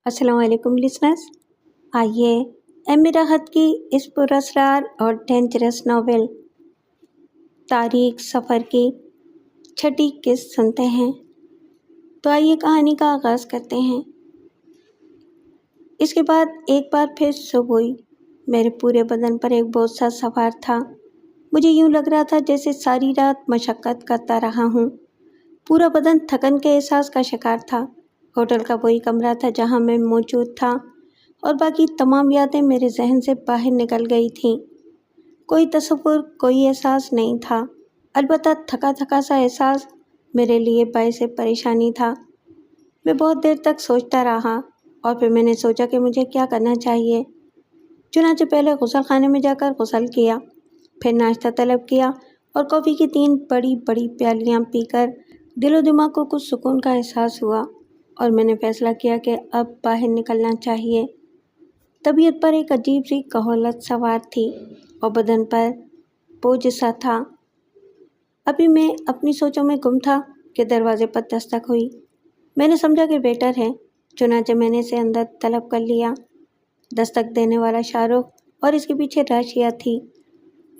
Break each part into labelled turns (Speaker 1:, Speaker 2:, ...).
Speaker 1: السلام علیکم لسنرز، آئیے ایم راحت کی اس پراسرار اور ڈینجرس ناول تاریخ سفر کی چھٹی قسط سنتے ہیں۔ تو آئیے کہانی کا آغاز کرتے ہیں۔ اس کے بعد ایک بار پھر صبح ہوئی۔ میرے پورے بدن پر ایک بوجھ سا سوار تھا۔ مجھے یوں لگ رہا تھا جیسے ساری رات مشقت کرتا رہا ہوں۔ پورا بدن تھکن کے احساس کا شکار تھا۔ ہوٹل کا وہی کمرہ تھا جہاں میں موجود تھا اور باقی تمام یادیں میرے ذہن سے باہر نکل گئی تھیں۔ کوئی تصور، کوئی احساس نہیں تھا، البتہ تھکا تھکا سا احساس میرے لیے باعث پریشانی تھا۔ میں بہت دیر تک سوچتا رہا اور پھر میں نے سوچا کہ مجھے کیا کرنا چاہیے۔ چنانچہ پہلے غسل خانے میں جا کر غسل کیا، پھر ناشتہ طلب کیا اور کافی کی 3 بڑی بڑی پیالیاں پی کر دل و دماغ کو کچھ سکون کا احساس ہوا اور میں نے فیصلہ کیا کہ اب باہر نکلنا چاہیے۔ طبیعت پر ایک عجیب سی کہولت سوار تھی اور بدن پر بوجھ سا تھا۔ ابھی میں اپنی سوچوں میں گم تھا کہ دروازے پر دستک ہوئی۔ میں نے سمجھا کہ ویٹر ہے، چنانچہ میں نے اسے اندر طلب کر لیا۔ دستک دینے والا شاہ رخ اور اس کے پیچھے راشیہ تھی۔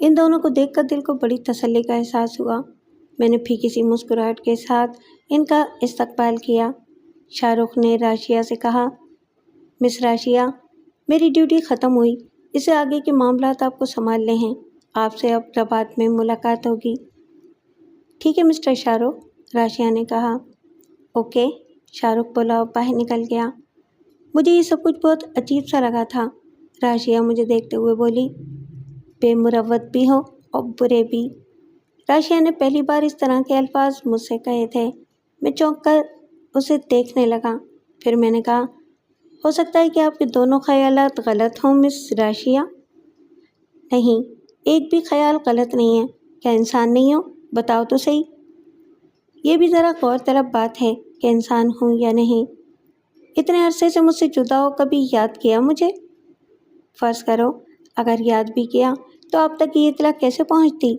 Speaker 1: ان دونوں کو دیکھ کر دل کو بڑی تسلی کا احساس ہوا۔ میں نے پھیکی سی مسکراہٹ کے ساتھ ان کا استقبال کیا۔ شاہ رخ نے راشیہ سے کہا، مس راشیہ، میری ڈیوٹی ختم ہوئی، اس سے آگے کے معاملات آپ کو سنبھالنے ہیں۔ آپ سے اب رباط میں ملاقات ہوگی۔ ٹھیک ہے مسٹر شاہ رخ، راشیہ نے کہا۔ اوکے، شاہ رخ بولا اور باہر نکل گیا۔ مجھے یہ سب کچھ بہت عجیب سا لگا تھا۔ راشیہ مجھے دیکھتے ہوئے بولی، بے مروت بھی ہو اور برے بھی۔ راشیہ نے پہلی بار اس طرح کے الفاظ مجھ سے کہے تھے۔ میں چونک کر اسے دیکھنے لگا۔ پھر میں نے کہا، ہو سکتا ہے کہ آپ کے دونوں خیالات غلط ہوں مس راشیہ۔ نہیں، ایک بھی خیال غلط نہیں ہے۔ کیا انسان نہیں ہو؟ بتاؤ تو صحیح۔ یہ بھی ذرا غور طلب بات ہے کہ انسان ہوں یا نہیں۔ اتنے عرصے سے مجھ سے جدا ہو کبھی یاد کیا مجھے؟ فرض کرو اگر یاد بھی کیا تو آپ تک یہ اطلاع کیسے پہنچتی؟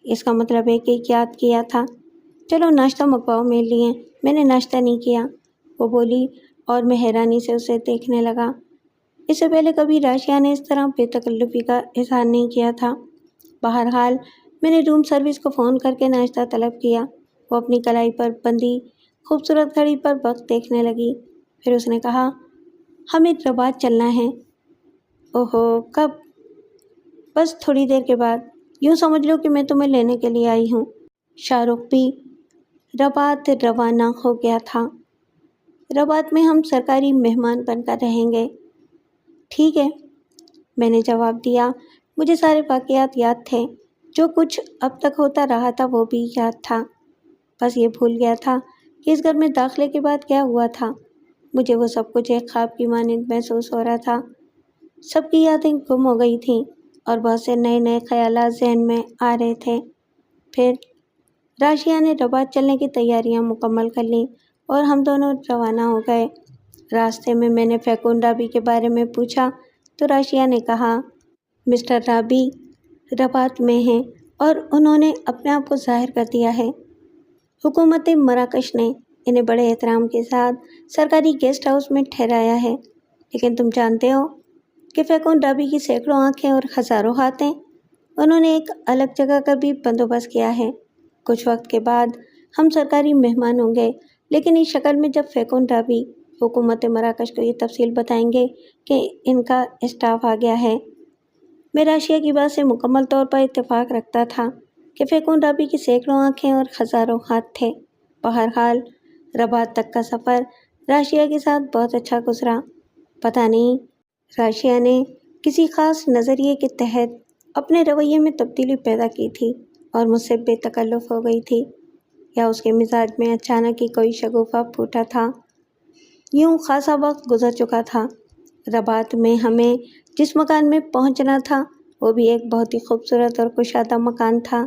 Speaker 1: اس کا مطلب ہے کہ یاد کیا تھا۔ چلو ناشتہ منگواؤ میرے لیے، میں نے ناشتہ نہیں کیا، وہ بولی اور میں حیرانی سے اسے دیکھنے لگا۔ اس سے پہلے کبھی راشیہ نے اس طرح بے تکلفی کا اظہار نہیں کیا تھا۔ بہرحال میں نے روم سروس کو فون کر کے ناشتہ طلب کیا۔ وہ اپنی کلائی پر بندھی خوبصورت گھڑی پر وقت دیکھنے لگی۔ پھر اس نے کہا، ہمیں رباط چلنا ہے۔ اوہو، کب؟ بس تھوڑی دیر کے بعد۔ یوں سمجھ لو کہ میں تمہیں لینے کے لیے آئی ہوں۔ شاہ رخ بھی رباط روانہ ہو گیا تھا۔ رباط میں ہم سرکاری مہمان بن کر رہیں گے۔ ٹھیک ہے، میں نے جواب دیا۔ مجھے سارے واقعات یاد تھے، جو کچھ اب تک ہوتا رہا تھا وہ بھی یاد تھا۔ بس یہ بھول گیا تھا کہ اس گھر میں داخلے کے بعد کیا ہوا تھا۔ مجھے وہ سب کچھ ایک خواب کی مانند محسوس ہو رہا تھا۔ سب کی یادیں گم ہو گئی تھیں اور بہت سے نئے نئے خیالات ذہن میں آ رہے تھے۔ پھر راشیہ نے رباط چلنے کی تیاریاں مکمل کر لیں اور ہم دونوں روانہ ہو گئے۔ راستے میں میں نے فیکون رابی کے بارے میں پوچھا تو راشیہ نے کہا، مسٹر رابی رباط میں ہیں اور انہوں نے اپنے آپ کو ظاہر کر دیا ہے۔ حکومت مراکش نے انہیں بڑے احترام کے ساتھ سرکاری گیسٹ ہاؤس میں ٹھہرایا ہے، لیکن تم جانتے ہو کہ فیکون رابی کی سینکڑوں آنکھیں اور ہزاروں ہاتھ ہیں۔ انہوں نے ایک الگ جگہ کا بھی بندوبست کیا ہے۔ کچھ وقت کے بعد ہم سرکاری مہمان ہوں گے، لیکن اس شکل میں جب فیکون رابی حکومت مراکش کو یہ تفصیل بتائیں گے کہ ان کا اسٹاف آ گیا ہے۔ میں راشیہ کی بات سے مکمل طور پر اتفاق رکھتا تھا کہ فیکون رابی کی سینکڑوں آنکھیں اور ہزاروں ہاتھ تھے۔ بہرحال رباط تک کا سفر راشیہ کے ساتھ بہت اچھا گزرا۔ پتہ نہیں راشیہ نے کسی خاص نظریے کے تحت اپنے رویے میں تبدیلی پیدا کی تھی اور مجھ سے بے تکلف ہو گئی تھی، یا اس کے مزاج میں اچانک ہی کوئی شگوفہ پھوٹا تھا۔ یوں خاصا وقت گزر چکا تھا۔ رباط میں ہمیں جس مکان میں پہنچنا تھا وہ بھی ایک بہت ہی خوبصورت اور کشادہ مکان تھا۔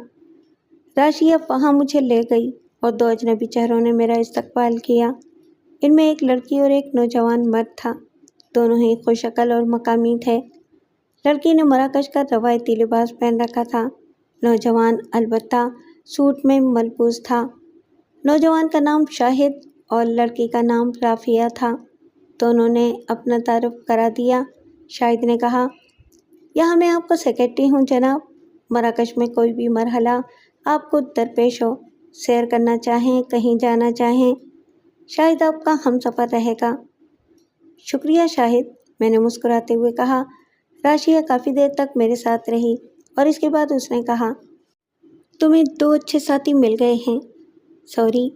Speaker 1: راشیہ وہاں مجھے لے گئی اور 2 اجنبی چہروں نے میرا استقبال کیا۔ ان میں ایک لڑکی اور ایک نوجوان مرد تھا۔ دونوں ہی خوش عقل اور مقامی تھے۔ لڑکی نے مراکش کا روایتی لباس پہن رکھا تھا، نوجوان البتہ سوٹ میں ملبوس تھا۔ نوجوان کا نام شاہد اور لڑکی کا نام رافعہ تھا۔ تو انہوں نے اپنا تعارف کرا دیا۔ شاہد نے کہا، یہاں میں آپ کا سیکرٹری ہوں جناب۔ مراکش میں کوئی بھی مرحلہ آپ کو درپیش ہو، سیر کرنا چاہیں، کہیں جانا چاہیں، شاہد آپ کا ہم سفر رہے گا۔ شکریہ شاہد، میں نے مسکراتے ہوئے کہا۔ راشیہ کافی دیر تک میرے ساتھ رہی اور اس کے بعد اس نے کہا، تمہیں 2 اچھے ساتھی مل گئے ہیں۔ سوری،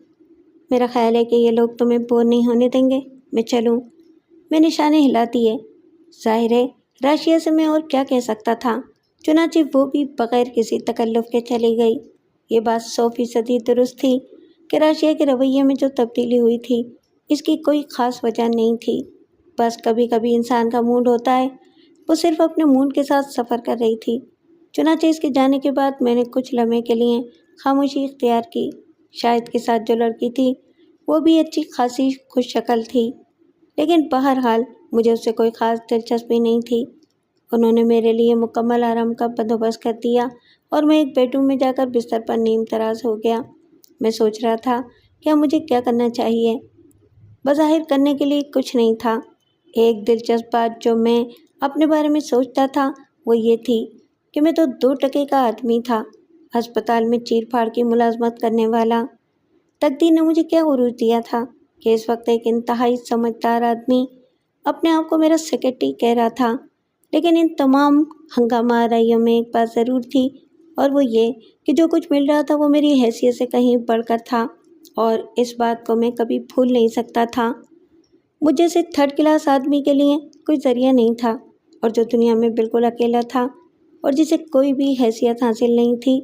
Speaker 1: میرا خیال ہے کہ یہ لوگ تمہیں بور نہیں ہونے دیں گے۔ میں چلوں؟ میں نشانے ہلا دیے۔ ظاہر ہے راشیہ سے میں اور کیا کہہ سکتا تھا، چنانچہ وہ بھی بغیر کسی تکلف کے چلی گئی۔ یہ بات 100% درست تھی کہ راشیہ کے رویے میں جو تبدیلی ہوئی تھی اس کی کوئی خاص وجہ نہیں تھی، بس کبھی کبھی انسان کا موڈ ہوتا ہے۔ وہ صرف اپنے موڈ کے ساتھ سفر کر رہی تھی۔ چنانچہ اس کے جانے کے بعد میں نے کچھ لمحے کے لیے خاموشی اختیار کی۔ شاہد کے ساتھ جو لڑکی تھی وہ بھی اچھی خاصی خوش شکل تھی، لیکن بہرحال مجھے اس سے کوئی خاص دلچسپی نہیں تھی۔ انہوں نے میرے لیے مکمل آرام کا بندوبست کر دیا اور میں ایک بیڈ روم میں جا کر بستر پر نیم تراز ہو گیا۔ میں سوچ رہا تھا کہ اب مجھے کیا کرنا چاہیے۔ بظاہر کرنے کے لیے کچھ نہیں تھا۔ ایک دلچسپ بات جو میں اپنے بارے میں سوچتا تھا وہ یہ تھی کہ میں تو 2 ٹکے کا آدمی تھا، ہسپتال میں چیر پھاڑ کی ملازمت کرنے والا۔ تقدیر نے مجھے کیا عروج دیا تھا کہ اس وقت ایک انتہائی سمجھدار آدمی اپنے آپ کو میرا سیکرٹری کہہ رہا تھا۔ لیکن ان تمام ہنگامہ آرائیوں میں ایک بات ضرور تھی، اور وہ یہ کہ جو کچھ مل رہا تھا وہ میری حیثیت سے کہیں بڑھ کر تھا، اور اس بات کو میں کبھی بھول نہیں سکتا تھا۔ مجھ جیسے 3rd کلاس آدمی کے لیے کوئی ذریعہ نہیں تھا، اور جو دنیا میں بالکل اکیلا تھا اور جسے کوئی بھی حیثیت حاصل نہیں تھی،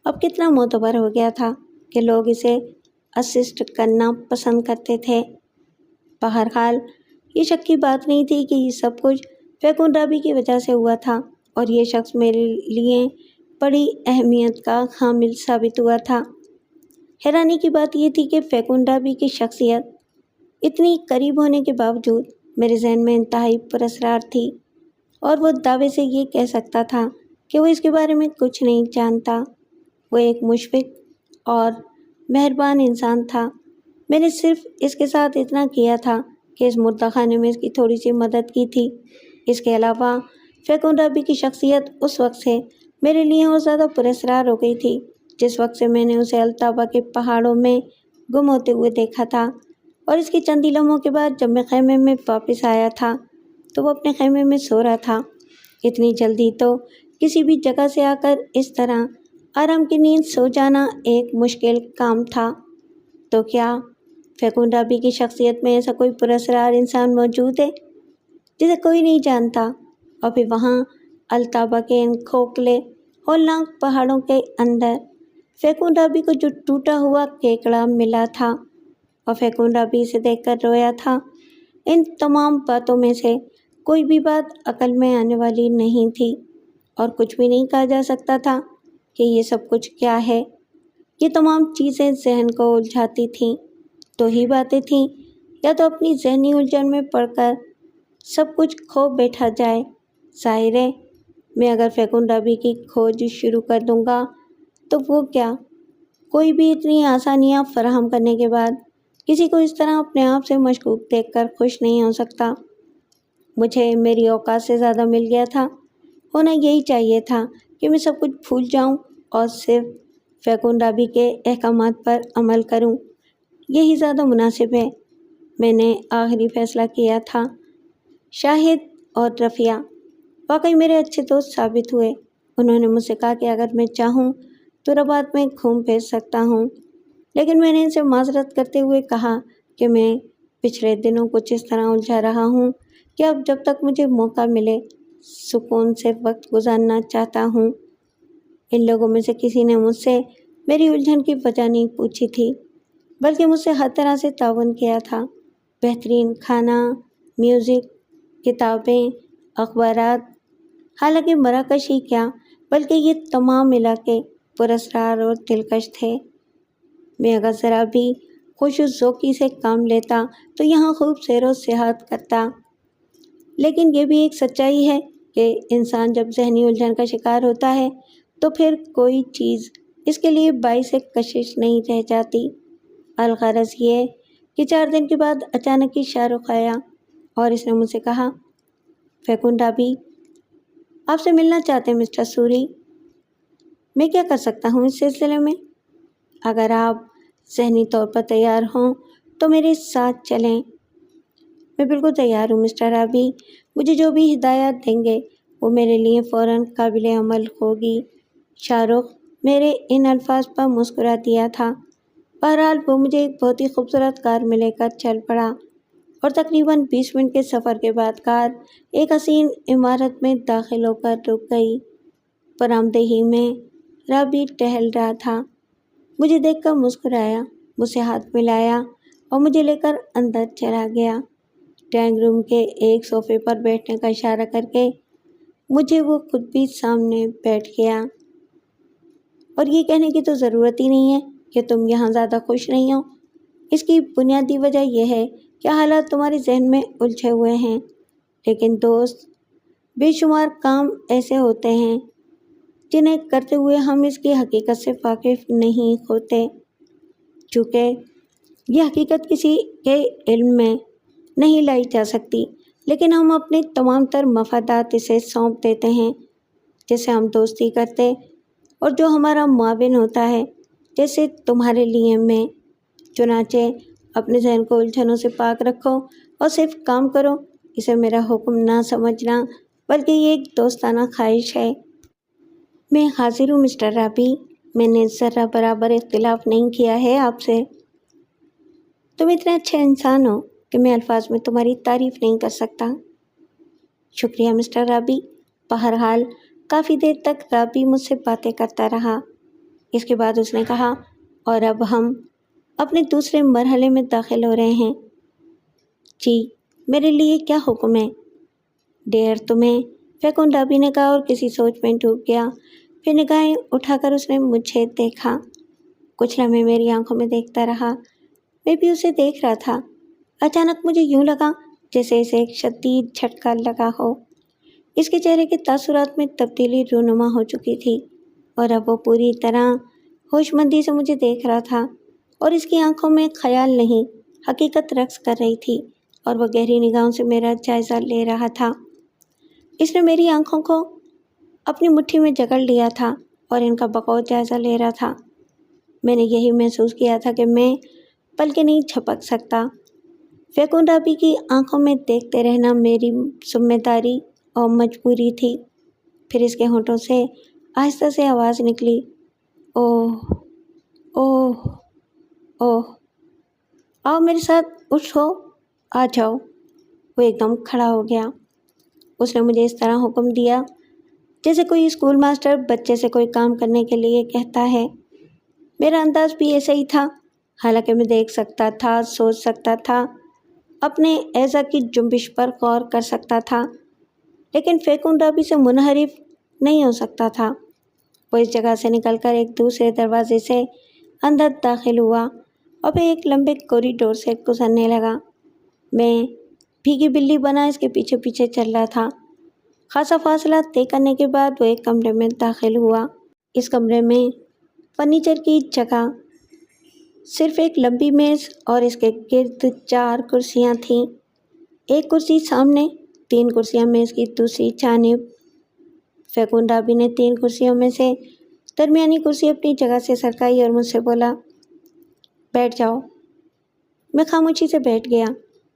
Speaker 1: اب کتنا معتبر ہو گیا تھا کہ لوگ اسے اسسٹ کرنا پسند کرتے تھے۔ بہرحال یہ شک کی بات نہیں تھی کہ یہ سب کچھ فیکن رابی کی وجہ سے ہوا تھا، اور یہ شخص میرے لیے بڑی اہمیت کا حامل ثابت ہوا تھا۔ حیرانی کی بات یہ تھی کہ فیکن رابی کی شخصیت اتنی قریب ہونے کے باوجود میرے ذہن میں انتہائی پراسرار تھی، اور وہ دعوے سے یہ کہہ سکتا تھا کہ وہ اس کے بارے میں کچھ نہیں جانتا۔ وہ ایک مشفق اور مہربان انسان تھا۔ میں نے صرف اس کے ساتھ اتنا کیا تھا کہ اس مردہ خانے میں اس کی تھوڑی سی مدد کی تھی۔ اس کے علاوہ فیکن رابی کی شخصیت اس وقت سے میرے لیے اور زیادہ پراسرار ہو گئی تھی جس وقت سے میں نے اسے الطابہ کے پہاڑوں میں گم ہوتے ہوئے دیکھا تھا، اور اس کے چند ہی لمحوں کے بعد جب میں خیمے میں واپس آیا تھا تو وہ اپنے خیمے میں سو رہا تھا۔ اتنی جلدی تو کسی بھی جگہ سے آ کر اس طرح آرام کی نیند سو جانا ایک مشکل کام تھا۔ تو کیا فیکن رابی کی شخصیت میں ایسا کوئی پراسرار انسان موجود ہے جسے کوئی نہیں جانتا؟ اور پھر وہاں الطابہ کے ان کھوکھلے ہولناک پہاڑوں کے اندر فیکن رابی کو جو ٹوٹا ہوا کیکڑا ملا تھا، اور فیکن رابی اسے دیکھ کر رویا تھا۔ ان تمام باتوں میں سے کوئی بھی بات عقل میں آنے والی نہیں تھی، اور کچھ بھی نہیں کہا جا سکتا تھا کہ یہ سب کچھ کیا ہے۔ یہ تمام چیزیں ذہن کو الجھاتی تھیں۔ 2 ہی باتیں تھیں، یا تو اپنی ذہنی الجھن میں پڑ کر سب کچھ کھو بیٹھا جائے۔ ظاہر ہے میں اگر فیکن رابی کی کھوج شروع کر دوں گا تو وہ کیا کوئی بھی اتنی آسانیاں فراہم کرنے کے بعد کسی کو اس طرح اپنے آپ سے مشکوک دیکھ کر خوش نہیں ہو سکتا۔ مجھے میری اوقات سے زیادہ مل گیا تھا۔ ہونا یہی چاہیے تھا کہ میں سب کچھ بھول جاؤں اور صرف فیکن رابی کے احکامات پر عمل کروں۔ یہی زیادہ مناسب ہے۔ میں نے آخری فیصلہ کیا تھا۔ شاہد اور رفیہ واقعی میرے اچھے دوست ثابت ہوئے۔ انہوں نے مجھ سے کہا کہ اگر میں چاہوں تو رباط میں گھوم پھر سکتا ہوں، لیکن میں نے ان سے معذرت کرتے ہوئے کہا کہ میں پچھلے دنوں کچھ اس طرح الجھا رہا ہوں کہ اب جب تک مجھے موقع ملے سکون سے وقت گزارنا چاہتا ہوں۔ ان لوگوں میں سے کسی نے مجھ سے میری الجھن کی وجہ نہیں پوچھی تھی، بلکہ مجھ سے ہر طرح سے تعاون کیا تھا۔ بہترین کھانا، میوزک، کتابیں، اخبارات، حالانکہ مراکش ہی کیا بلکہ یہ تمام علاقے پراسرار اور دلکش تھے۔ میں اگر ذرا بھی خوش و ذوقی سے کام لیتا تو یہاں خوب سیر و سیاحت کرتا، لیکن یہ بھی ایک سچائی ہے کہ انسان جب ذہنی الجھن کا شکار ہوتا ہے تو پھر کوئی چیز اس کے لیے باعث کشش نہیں رہ جاتی۔ الغرض یہ کہ 4 دن کے بعد اچانک ہی شاہ رخ آیا۔ اور اس نے مجھ سے کہا، فیکنڈا بھی آپ سے ملنا چاہتے ہیں مسٹر سوری۔ میں کیا کر سکتا ہوں اس سلسلے میں؟ اگر آپ ذہنی طور پر تیار ہوں تو میرے ساتھ چلیں۔ میں بالکل تیار ہوں مسٹر رابی، مجھے جو بھی ہدایات دیں گے وہ میرے لیے فوراً قابل عمل ہوگی۔ شاہ رخ میرے ان الفاظ پر مسکرا دیا تھا۔ بہرحال وہ مجھے ایک بہت ہی خوبصورت کار میں لے کر چل پڑا اور تقریباً 20 منٹ کے سفر کے بعد کار ایک حسین عمارت میں داخل ہو کر رک گئی۔ برآمدہی میں رابی ٹہل رہا تھا، مجھے دیکھ کر مسکرایا، مجھ سے ہاتھ ملایا اور مجھے لے کر اندر چلا گیا۔ ڈرائنگ روم کے ایک صوفے پر بیٹھنے کا اشارہ کر کے مجھے وہ خود بھی سامنے بیٹھ گیا۔ اور یہ کہنے کی تو ضرورت ہی نہیں ہے کہ تم یہاں زیادہ خوش نہیں ہو۔ اس کی بنیادی وجہ یہ ہے کہ حالات تمہارے ذہن میں الجھے ہوئے ہیں۔ لیکن دوست، بے شمار کام ایسے ہوتے ہیں جنہیں کرتے ہوئے ہم اس کی حقیقت سے واقف نہیں ہوتے۔ چونکہ یہ حقیقت کسی کے علم میں نہیں لائی جا سکتی، لیکن ہم اپنے تمام تر مفادات اسے سونپ دیتے ہیں، جس سے ہم دوستی کرتے اور جو ہمارا معاون ہوتا ہے، جیسے تمہارے لیے میں۔ چنانچہ اپنے ذہن کو الجھنوں سے پاک رکھو اور صرف کام کرو۔ اسے میرا حکم نہ سمجھنا بلکہ یہ ایک دوستانہ خواہش ہے۔ میں حاضر ہوں مسٹر رابی، میں نے ذرہ برابر اختلاف نہیں کیا ہے آپ سے۔ تم اتنے اچھے انسان ہو کہ میں الفاظ میں تمہاری تعریف نہیں کر سکتا۔ شکریہ مسٹر رابی۔ بہرحال کافی دیر تک رابی مجھ سے باتیں کرتا رہا۔ اس کے بعد اس نے کہا، اور اب ہم اپنے دوسرے مرحلے میں داخل ہو رہے ہیں۔ جی، میرے لیے کیا حکم ہے؟ ڈیئر تمہیں، فیکنڈا بھی نے کہا اور کسی سوچ میں ڈوب گیا۔ پھر نگاہیں اٹھا کر اس نے مجھے دیکھا، کچھ لمحے میری آنکھوں میں دیکھتا رہا۔ میں بھی اسے دیکھ رہا تھا۔ اچانک مجھے یوں لگا جیسے اسے ایک شدید جھٹکا لگا ہو۔ اس کے چہرے کے تاثرات میں تبدیلی رونما ہو چکی تھی اور اب وہ پوری طرح ہوش مندی سے مجھے دیکھ رہا تھا اور اس کی آنکھوں میں خیال نہیں، حقیقت رقص کر رہی تھی اور وہ گہری نگاہوں سے میرا جائزہ لے رہا تھا۔ اس نے میری آنکھوں کو اپنی مٹھی میں جکڑ لیا تھا اور ان کا بغور جائزہ لے رہا تھا۔ میں نے یہی محسوس کیا تھا کہ میں پلکیں نہیں جھپک سکتا۔ فیکنڈا بھی کی آنکھوں میں دیکھتے رہنا میری ذمہ داری اور مجبوری تھی۔ پھر اس کے ہونٹوں سے آہستہ سے آواز نکلی، اوہ اوہ اوہ، آؤ میرے ساتھ، اٹھو، آ جاؤ۔ وہ ایک دم کھڑا ہو گیا۔ اس نے مجھے اس طرح حکم دیا جیسے کوئی اسکول ماسٹر بچے سے کوئی کام کرنے کے لیے کہتا ہے۔ میرا انداز بھی ایسا ہی تھا، حالانکہ میں دیکھ سکتا تھا، سوچ سکتا تھا، اپنے اعضاء کی جنبش پر غور کر سکتا تھا، لیکن فیکنڈا بھی سے منحرف نہیں ہو سکتا تھا۔ وہ اس جگہ سے نکل کر ایک دوسرے دروازے سے اندر داخل ہوا اور پھر ایک لمبے کوریڈور سے گزرنے لگا۔ میں بھیگی بلی بنا اس کے پیچھے پیچھے چل رہا تھا۔ خاصا فاصلہ طے کرنے کے بعد وہ ایک کمرے میں داخل ہوا۔ اس کمرے میں فرنیچر کی جگہ صرف ایک لمبی میز اور اس کے گرد 4 کرسیاں تھیں، ایک کرسی سامنے، 3 کرسیاں میز کی دوسری جانب۔ فیکنڈا بھی نے 3 کرسیوں میں سے درمیانی کرسی اپنی جگہ سے سرکائی اور مجھ سے بولا، بیٹھ جاؤ۔ میں خاموشی سے بیٹھ گیا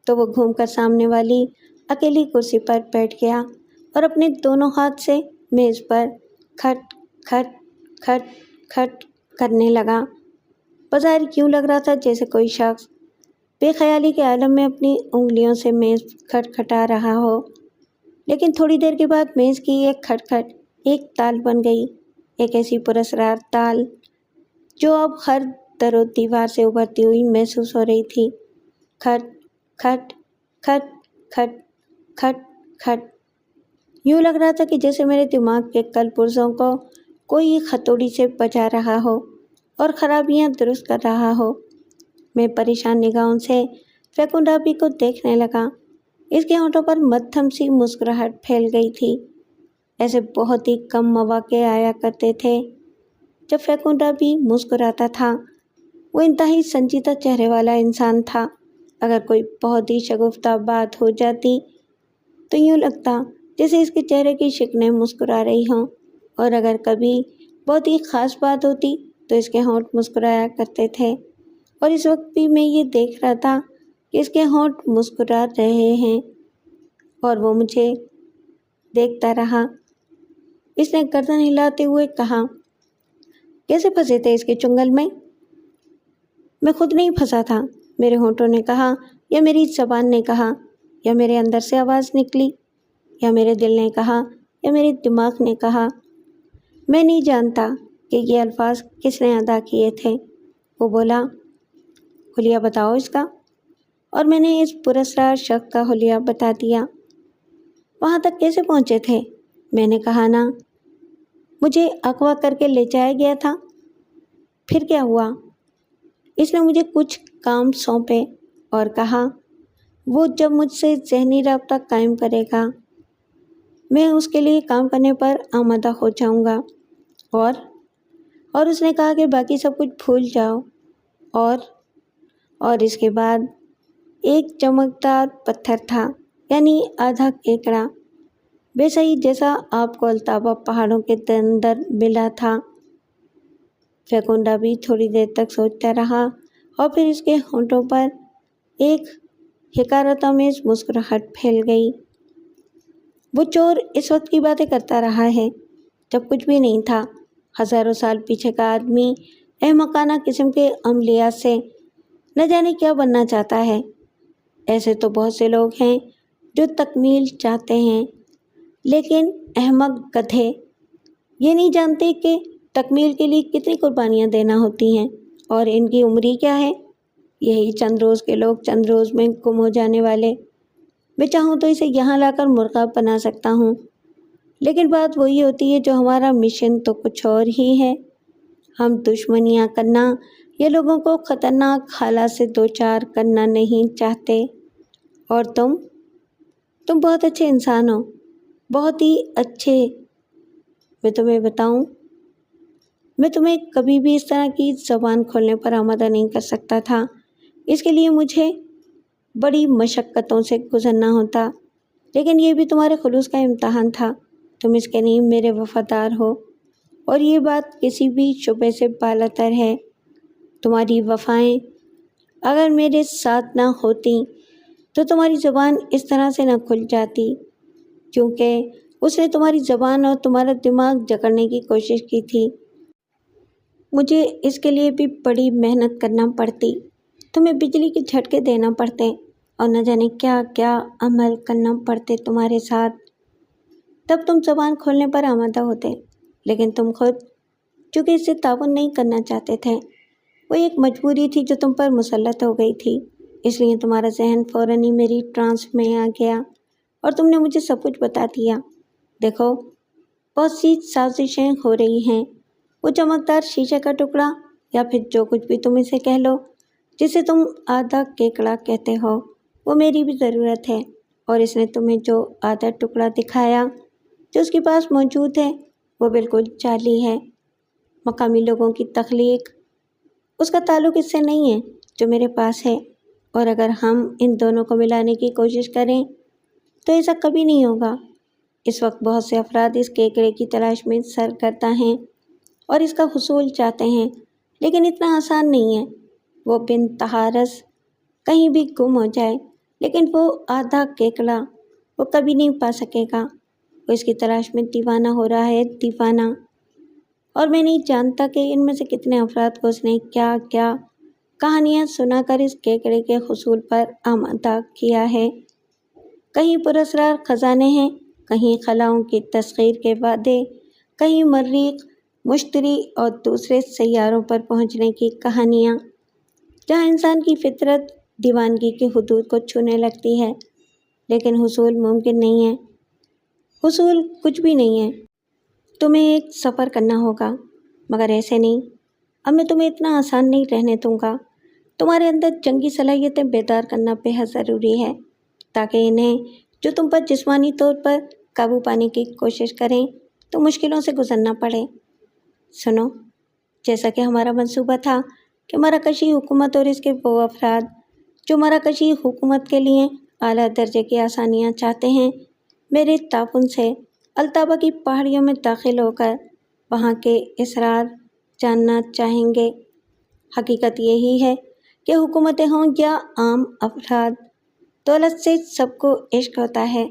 Speaker 1: تو وہ گھوم کر سامنے والی اکیلی کرسی پر بیٹھ گیا اور اپنے دونوں ہاتھ سے میز پر کھٹ کھٹ کھٹ کھٹ کرنے لگا۔ بظاہر یوں لگ رہا تھا جیسے کوئی شخص بے خیالی کے عالم میں اپنی انگلیوں سے میز کھٹکھٹا رہا ہو، لیکن تھوڑی دیر کے بعد میز کی ایک کھٹکھٹ ایک تال بن گئی، ایک ایسی پراسرار تال جو اب ہر در و دیوار سے ابھرتی ہوئی محسوس ہو رہی تھی۔ کھٹ کھٹ کھٹ کھٹ کھٹ کھٹ، یوں لگ رہا تھا کہ جیسے میرے دماغ کے کل پرزوں کو کوئی ہتھوڑی سے بجا رہا ہو اور خرابیاں درست کر رہا ہو۔ میں پریشان نگاہوں سے فیکنڈا بھی کو دیکھنے لگا۔ اس کے ہونٹوں پر مدھم سی مسکراہٹ پھیل گئی تھی۔ ایسے بہت ہی کم مواقع آیا کرتے تھے جب فیکنڈا بھی مسکراتا تھا۔ وہ انتہائی سنجیدہ چہرے والا انسان تھا اگر کوئی بہت ہی شگفتہ بات ہو جاتی تو یوں لگتا جیسے اس کے چہرے کی شکلیں مسکرا رہی ہوں، اور اگر کبھی بہت ہی خاص بات ہوتی تو اس کے ہونٹ مسکرایا کرتے تھے، اور اس وقت بھی میں یہ دیکھ رہا تھا کہ اس کے ہونٹ مسکرا رہے ہیں، اور وہ مجھے دیکھتا رہا۔ اس نے گردن ہلاتے ہوئے کہا، کیسے پھنسے تھے اس کے چنگل میں؟ میں خود نہیں پھنسا تھا، میرے ہونٹوں نے کہا، یا میری زبان نے کہا، یا میرے اندر سے آواز نکلی، یا میرے دل نے کہا، یا میرے دماغ نے کہا۔ میں نہیں جانتا کہ یہ الفاظ کس نے ادا کیے تھے۔ وہ بولا، حلیہ بتاؤ اس کا، اور میں نے اس پراسرار شخص کا حلیہ بتا دیا۔ وہاں تک کیسے پہنچے تھے؟ میں نے کہا نا، مجھے اغوا کر کے لے جایا گیا تھا۔ پھر کیا ہوا؟ اس نے مجھے کچھ کام سونپے اور کہا وہ جب مجھ سے ذہنی رابطہ قائم کرے گا میں اس کے لیے کام کرنے پر آمادہ ہو جاؤں گا، اور اس نے کہا کہ باقی سب کچھ بھول جاؤ، اور اس کے بعد ایک چمکدار پتھر تھا، یعنی آدھا کیکڑا، ویسا ہی جیسا آپ کو التابہ پہاڑوں کے اندر ملا تھا۔ فیکونڈا بھی تھوڑی دیر تک سوچتا رہا، اور پھر اس کے ہونٹوں پر ایک حقارت آمیز مسکراہٹ پھیل گئی۔ وہ چور اس وقت کی باتیں کرتا رہا ہے جب کچھ بھی نہیں تھا۔ ہزاروں سال پیچھے کا آدمی احمقانہ قسم کے عملیات سے نہ جانے کیا بننا چاہتا ہے۔ ایسے تو بہت سے لوگ ہیں جو تکمیل چاہتے ہیں، لیکن احمق گدھے یہ نہیں جانتے کہ تکمیل کے لیے کتنی قربانیاں دینا ہوتی ہیں، اور ان کی عمر کیا ہے۔ یہی چند روز کے لوگ، چند روز میں گم ہو جانے والے۔ میں چاہوں تو اسے یہاں لا کر مرغاب بنا سکتا ہوں، لیکن بات وہی ہوتی ہے جو ہمارا مشن تو کچھ اور ہی ہے۔ ہم دشمنیاں کرنا یا لوگوں کو خطرناک حالات سے دوچار کرنا نہیں چاہتے، اور تم بہت اچھے انسان ہو، بہت ہی اچھے۔ میں تمہیں بتاؤں، میں تمہیں کبھی بھی اس طرح کی زبان کھولنے پر آمادہ نہیں کر سکتا تھا۔ اس کے لیے مجھے بڑی مشقتوں سے گزرنا ہوتا، لیکن یہ بھی تمہارے خلوص کا امتحان تھا۔ تم اس کے نہیں میرے وفادار ہو، اور یہ بات کسی بھی شبے سے بالاتر ہے۔ تمہاری وفائیں اگر میرے ساتھ نہ ہوتیں تو تمہاری زبان اس طرح سے نہ کھل جاتی، کیونکہ اس نے تمہاری زبان اور تمہارا دماغ جکڑنے کی کوشش کی تھی۔ مجھے اس کے لیے بھی بڑی محنت کرنا پڑتی، تمہیں بجلی کے جھٹکے دینا پڑتے، اور نہ جانے کیا کیا عمل کرنا پڑتے تمہارے ساتھ، تب تم زبان کھولنے پر آمادہ ہوتے۔ لیکن تم خود چونکہ اس سے تعاون نہیں کرنا چاہتے تھے، وہ ایک مجبوری تھی جو تم پر مسلط ہو گئی تھی، اس لیے تمہارا ذہن فوراً ہی میری ٹرانس میں آ گیا، اور تم نے مجھے سب کچھ بتا دیا۔ دیکھو، بہت سی سازشیں ہو رہی ہیں۔ وہ چمکدار شیشے کا ٹکڑا، یا پھر جو کچھ بھی تم اسے کہہ لو، جسے تم آدھا کیکڑا کہتے ہو، وہ میری بھی ضرورت ہے، اور اس نے تمہیں جو آدھا ٹکڑا دکھایا جو اس کے پاس موجود ہے وہ بالکل جعلی ہے۔ مقامی لوگوں کی تخلیق، اس کا تعلق اس سے نہیں ہے جو میرے پاس ہے، اور اگر ہم ان دونوں کو ملانے کی کوشش کریں تو ایسا کبھی نہیں ہوگا۔ اس وقت بہت سے افراد اس کیکڑے کی تلاش میں سرگرداں ہیں اور اس کا حصول چاہتے ہیں، لیکن اتنا آسان نہیں ہے۔ وہ بن تحارس کہیں بھی گم ہو جائے، لیکن وہ آدھا کیکڑا وہ کبھی نہیں پا سکے گا۔ وہ اس کی تلاش میں دیوانہ ہو رہا ہے، دیوانہ، اور میں نہیں جانتا کہ ان میں سے کتنے افراد کو اس نے کیا کیا کہانیاں سنا کر اس کیکڑے کے حصول پر آمادہ کیا ہے۔ کہیں پراسرار خزانے ہیں، کہیں خلاؤں کی تسخیر کے وعدے، کہیں مریخ، مشتری اور دوسرے سیاروں پر پہنچنے کی کہانیاں، جہاں انسان کی فطرت دیوانگی کی حدود کو چھونے لگتی ہے، لیکن حصول ممکن نہیں ہے۔ حصول کچھ بھی نہیں ہے۔ تمہیں ایک سفر کرنا ہوگا، مگر ایسے نہیں۔ اب میں تمہیں اتنا آسان نہیں رہنے دوں گا۔ تمہارے اندر جنگی صلاحیتیں بیدار کرنا بے حد ضروری ہے، تاکہ انہیں جو تم پر جسمانی طور پر قابو پانے کی کوشش کریں تو مشکلوں سے گزرنا پڑے۔ سنو، جیسا کہ ہمارا منصوبہ تھا کہ مراکشی حکومت اور اس کے وہ افراد جو مراکشی حکومت کے لیے اعلیٰ درجے کی آسانیاں چاہتے ہیں، میرے تعاون سے الطابہ کی پہاڑیوں میں داخل ہو کر وہاں کے اسرار جاننا چاہیں گے۔ حقیقت یہی ہے کہ حکومتیں ہوں یا عام افراد، دولت سے سب کو عشق ہوتا ہے،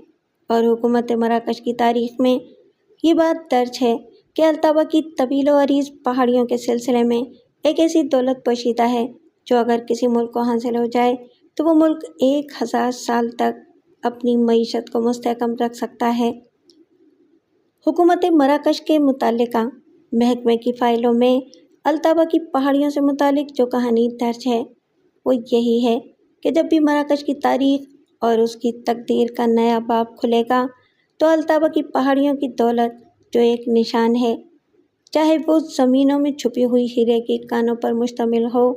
Speaker 1: اور حکومت مراکش کی تاریخ میں یہ بات درج ہے کہ الطابہ کی طویل و عریض پہاڑیوں کے سلسلے میں ایک ایسی دولت پوشیدہ ہے جو اگر کسی ملک کو حاصل ہو جائے تو وہ ملک 1000 سال تک اپنی معیشت کو مستحکم رکھ سکتا ہے۔ حکومت مراکش کے متعلقہ محکمے کی فائلوں میں الطابہ کی پہاڑیوں سے متعلق جو کہانی درج ہے وہ یہی ہے کہ جب بھی مراکش کی تاریخ اور اس کی تقدیر کا نیا باب کھلے گا تو الطابہ کی پہاڑیوں کی دولت جو ایک نشان ہے، چاہے وہ زمینوں میں چھپی ہوئی ہیرے کی کانوں پر مشتمل ہو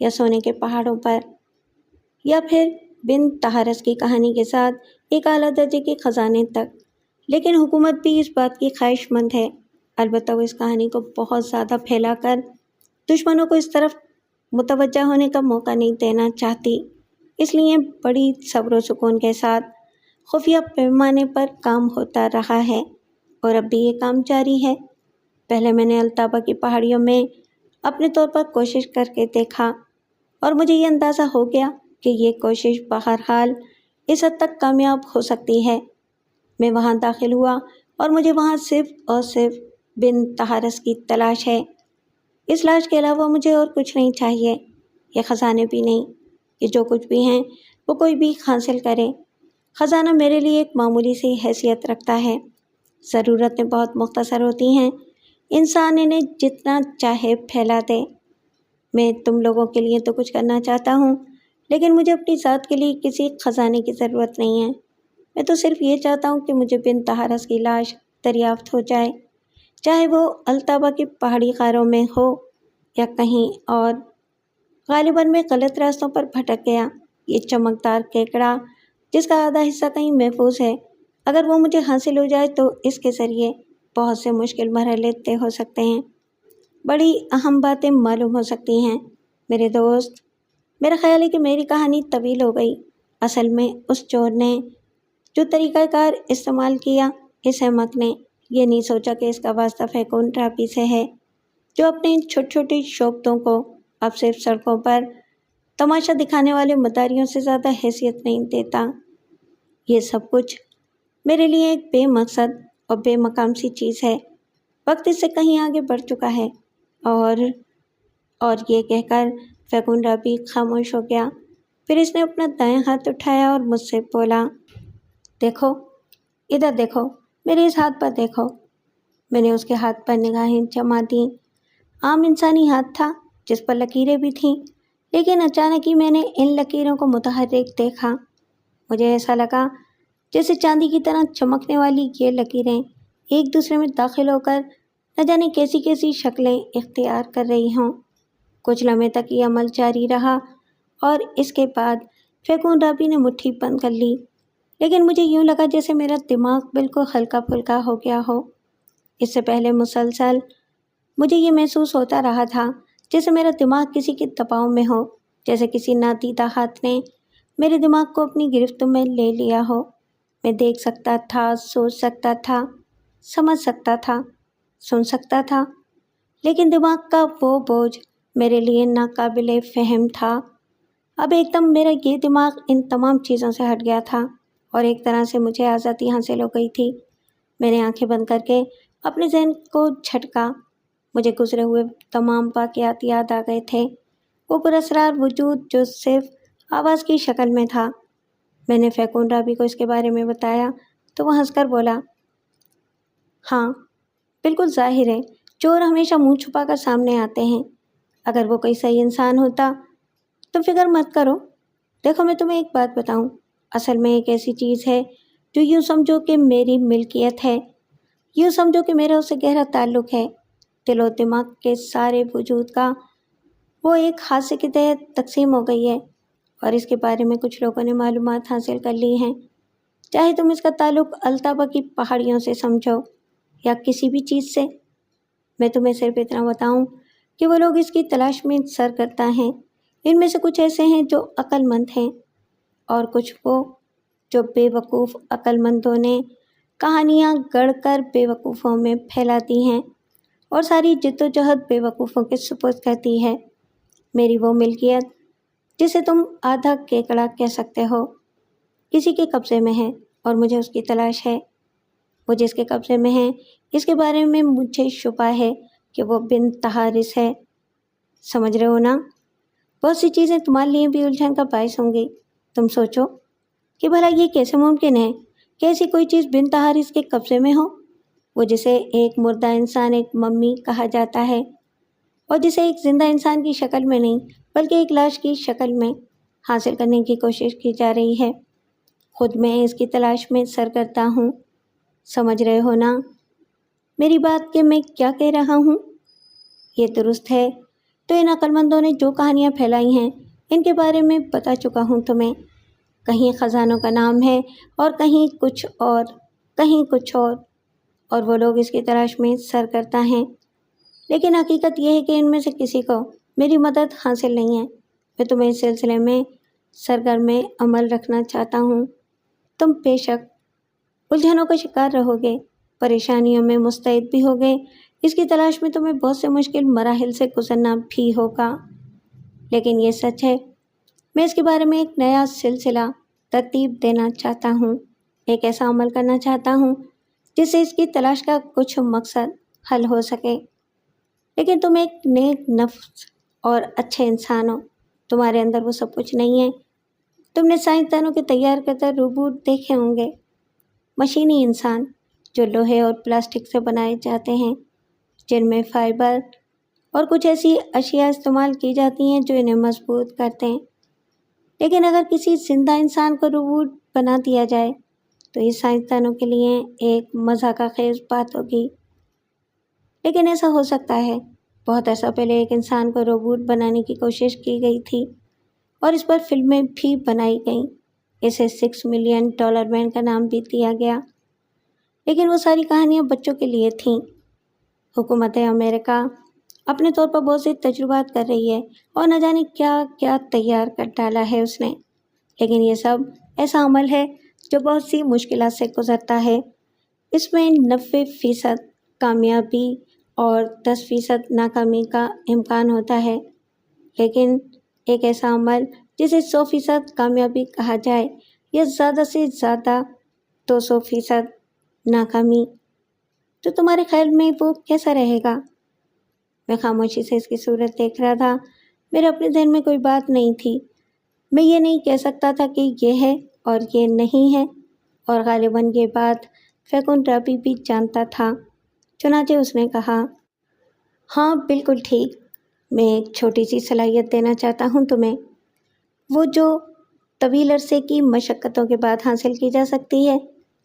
Speaker 1: یا سونے کے پہاڑوں پر، یا پھر بن طہارس کی کہانی کے ساتھ ایک اعلیٰ درجے کے خزانے تک، لیکن حکومت بھی اس بات کی خواہش مند ہے۔ البتہ وہ اس کہانی کو بہت زیادہ پھیلا کر دشمنوں کو اس طرف متوجہ ہونے کا موقع نہیں دینا چاہتی، اس لیے بڑی صبر و سکون کے ساتھ خفیہ پیمانے پر کام ہوتا رہا ہے، اور اب بھی یہ کام جاری ہے۔ پہلے میں نے الطابہ کی پہاڑیوں میں اپنے طور پر کوشش کر کے دیکھا، اور مجھے یہ اندازہ ہو گیا کہ یہ کوشش بہرحال اس حد تک کامیاب ہو سکتی ہے۔ میں وہاں داخل ہوا اور مجھے وہاں صرف اور صرف بن طہارس کی تلاش ہے۔ اس لاش کے علاوہ مجھے اور کچھ نہیں چاہیے، یہ خزانے بھی نہیں، کہ جو کچھ بھی ہیں وہ کوئی بھی حاصل کرے۔ خزانہ میرے لیے ایک معمولی سی حیثیت رکھتا ہے۔ ضرورتیں بہت مختصر ہوتی ہیں، انسان انہیں جتنا چاہے پھیلا دے۔ میں تم لوگوں کے لیے تو کچھ کرنا چاہتا ہوں، لیکن مجھے اپنی ذات کے لیے کسی خزانے کی ضرورت نہیں ہے۔ میں تو صرف یہ چاہتا ہوں کہ مجھے بن طہارس کی لاش دریافت ہو جائے، چاہے وہ الطابہ کی پہاڑی غاروں میں ہو یا کہیں اور۔ غالباً میں غلط راستوں پر بھٹک گیا۔ یہ چمکدار کیکڑا جس کا آدھا حصہ کہیں محفوظ ہے، اگر وہ مجھے حاصل ہو جائے تو اس کے ذریعے بہت سے مشکل مرحلے طے ہو سکتے ہیں، بڑی اہم باتیں معلوم ہو سکتی ہیں۔ میرے دوست، میرا خیال ہے کہ میری کہانی طویل ہو گئی۔ اصل میں اس چور نے جو طریقہ کار استعمال کیا، اس احمق نے یہ نہیں سوچا کہ اس کا واسطہ فیکون راپی سے ہے، جو اپنے ان چھوٹے چھوٹے شوقتوں کو اب صرف سڑکوں پر تماشا دکھانے والے مداریوں سے زیادہ حیثیت نہیں دیتا۔ یہ سب کچھ میرے لیے ایک بے مقصد اور بے مقام سی چیز ہے۔ وقت اس سے کہیں آگے بڑھ چکا ہے، اور یہ کہہ کر فیکون راپی خاموش ہو گیا۔ پھر اس نے اپنا دائیں ہاتھ اٹھایا اور مجھ سے بولا، دیکھو، ادھر دیکھو، میرے اس ہاتھ پر دیکھو۔ میں نے اس کے ہاتھ پر نگاہیں جما دیں۔ عام انسانی ہاتھ تھا جس پر لکیریں بھی تھیں، لیکن اچانک ہی میں نے ان لکیروں کو متحرک دیکھا۔ مجھے ایسا لگا جیسے چاندی کی طرح چمکنے والی یہ لکیریں ایک دوسرے میں داخل ہو کر نہ جانے کیسی کیسی شکلیں اختیار کر رہی ہوں۔ کچھ لمحے تک یہ عمل جاری رہا، اور اس کے بعد فیکون راپی نے مٹھی بند کر لی، لیکن مجھے یوں لگا جیسے میرا دماغ بالکل ہلکا پھلکا ہو گیا ہو۔ اس سے پہلے مسلسل مجھے یہ محسوس ہوتا رہا تھا جیسے میرا دماغ کسی کے دباؤ میں ہو، جیسے کسی نادیدہ ہاتھ نے میرے دماغ کو اپنی گرفت میں لے لیا ہو۔ میں دیکھ سکتا تھا، سوچ سکتا تھا، سمجھ سکتا تھا، سن سکتا تھا، لیکن دماغ کا وہ بوجھ میرے لیے ناقابل فہم تھا۔ اب ایک دم میرا یہ دماغ ان تمام چیزوں سے ہٹ گیا تھا، اور ایک طرح سے مجھے آزادی حاصل ہو گئی تھی۔ میں نے آنکھیں بند کر کے اپنے ذہن کو جھٹکا۔ مجھے گزرے ہوئے تمام واقعات یاد آ گئے تھے، وہ پراسرار وجود جو صرف آواز کی شکل میں تھا۔ میں نے فیکون راپی کو اس کے بارے میں بتایا تو وہ ہنس کر بولا، ہاں، بالکل ظاہر ہے، چور ہمیشہ منہ چھپا کر سامنے آتے ہیں۔ اگر وہ کوئی صحیح انسان ہوتا، تم فکر مت کرو۔ دیکھو، میں تمہیں ایک بات بتاؤں، اصل میں ایک ایسی چیز ہے جو یوں سمجھو کہ میری ملکیت ہے، یوں سمجھو کہ میرا اسے گہرا تعلق ہے، دل و دماغ کے سارے وجود کا۔ وہ ایک حادثے کے تحت تقسیم ہو گئی ہے، اور اس کے بارے میں کچھ لوگوں نے معلومات حاصل کر لی ہیں۔ چاہے تم اس کا تعلق الطابہ کی پہاڑیوں سے سمجھو یا کسی بھی چیز سے، میں تمہیں صرف اتنا بتاؤں کہ وہ لوگ اس کی تلاش میں سرگرداں ہیں، ان میں سے کچھ ایسے ہیں جو عقل مند ہیں اور کچھ وہ جو بے وقوف عقل مندوں نے کہانیاں گڑھ کر بے وقوفوں میں پھیلاتی ہیں اور ساری جد و جہد بے وقوفوں کے سپرد کرتی ہے۔ میری وہ ملکیت جسے تم آدھا کیکڑا کہہ سکتے ہو کسی کے قبضے میں ہے اور مجھے اس کی تلاش ہے۔ وہ جس کے قبضے میں ہے اس کے بارے میں مجھے شبہ ہے کہ وہ بن تحارث ہے۔ سمجھ رہے ہو نا؟ بہت سی چیزیں تمہارے لیے بھی الجھن کا باعث ہوں گی۔ تم سوچو کہ بھلا یہ کیسے ممکن ہے کہ ایسی کوئی چیز بن تحارث کے قبضے میں ہو، وہ جسے ایک مردہ انسان، ایک ممی کہا جاتا ہے، اور جسے ایک زندہ انسان کی شکل میں نہیں بلکہ ایک لاش کی شکل میں حاصل کرنے کی کوشش کی جا رہی ہے۔ خود میں اس کی تلاش میں سرگرداں ہوں۔ سمجھ رہے ہو نا میری بات کہ میں کیا کہہ رہا ہوں؟ یہ درست ہے تو ان عقل مندوں نے جو کہانیاں پھیلائی ہیں ان کے بارے میں بتا چکا ہوں تمہیں۔ کہیں خزانوں کا نام ہے اور کہیں کچھ اور، کہیں کچھ اور وہ لوگ اس کی تلاش میں سرگرداں ہیں۔ لیکن حقیقت یہ ہے کہ ان میں سے کسی کو میری مدد حاصل نہیں ہے۔ میں تمہیں اس سلسلے میں سرگرم عمل رکھنا چاہتا ہوں۔ تم بے شک الجھنوں کا شکار رہو گے، پریشانیوں میں مستعد بھی ہوگے، اس کی تلاش میں تمہیں بہت سے مشکل مراحل سے گزرنا بھی ہوگا، لیکن یہ سچ ہے میں اس کے بارے میں ایک نیا سلسلہ ترتیب دینا چاہتا ہوں، ایک ایسا عمل کرنا چاہتا ہوں جس سے اس کی تلاش کا کچھ مقصد حل ہو سکے۔ لیکن تم ایک نیک نفس اور اچھے انسان ہو، تمہارے اندر وہ سب کچھ نہیں ہے۔ تم نے سائنسدانوں کے تیار کردہ روبوٹ دیکھے ہوں گے، مشینی انسان جو لوہے اور پلاسٹک سے بنائے جاتے ہیں، جن میں فائبر اور کچھ ایسی اشیاء استعمال کی جاتی ہیں جو انہیں مضبوط کرتے ہیں۔ لیکن اگر کسی زندہ انسان کو روبوٹ بنا دیا جائے تو یہ سائنسدانوں کے لیے ایک مضحکہ خیز بات ہوگی۔ لیکن ایسا ہو سکتا ہے۔ بہت عرصہ پہلے ایک انسان کو روبوٹ بنانے کی کوشش کی گئی تھی اور اس پر فلمیں بھی بنائی گئیں۔ اسے $6 ملین مین کا نام بھی دیا گیا، لیکن وہ ساری کہانیاں بچوں کے لیے تھیں۔ حکومت امریکہ اپنے طور پر بہت سے تجربات کر رہی ہے اور نہ جانے کیا کیا تیار کر ڈالا ہے اس نے، لیکن یہ سب ایسا عمل ہے جو بہت سی مشکلات سے گزرتا ہے۔ اس میں 90% کامیابی اور 10% ناکامی کا امکان ہوتا ہے، لیکن ایک ایسا عمل جسے 100% کامیابی کہا جائے یا زیادہ سے زیادہ 200% ناکامی، تو تمہارے خیال میں وہ کیسا رہے گا؟ میں خاموشی سے اس کی صورت دیکھ رہا تھا۔ میرے اپنے ذہن میں کوئی بات نہیں تھی۔ میں یہ نہیں کہہ سکتا تھا کہ یہ ہے اور یہ نہیں ہے، اور غالباً یہ بات فیکن رابی بھی جانتا تھا۔ چنانچہ اس نے کہا، ہاں بالکل ٹھیک، میں ایک چھوٹی سی صلاحیت دینا چاہتا ہوں تمہیں، وہ جو طویل عرصے کی مشقتوں کے بعد حاصل کی جا سکتی ہے،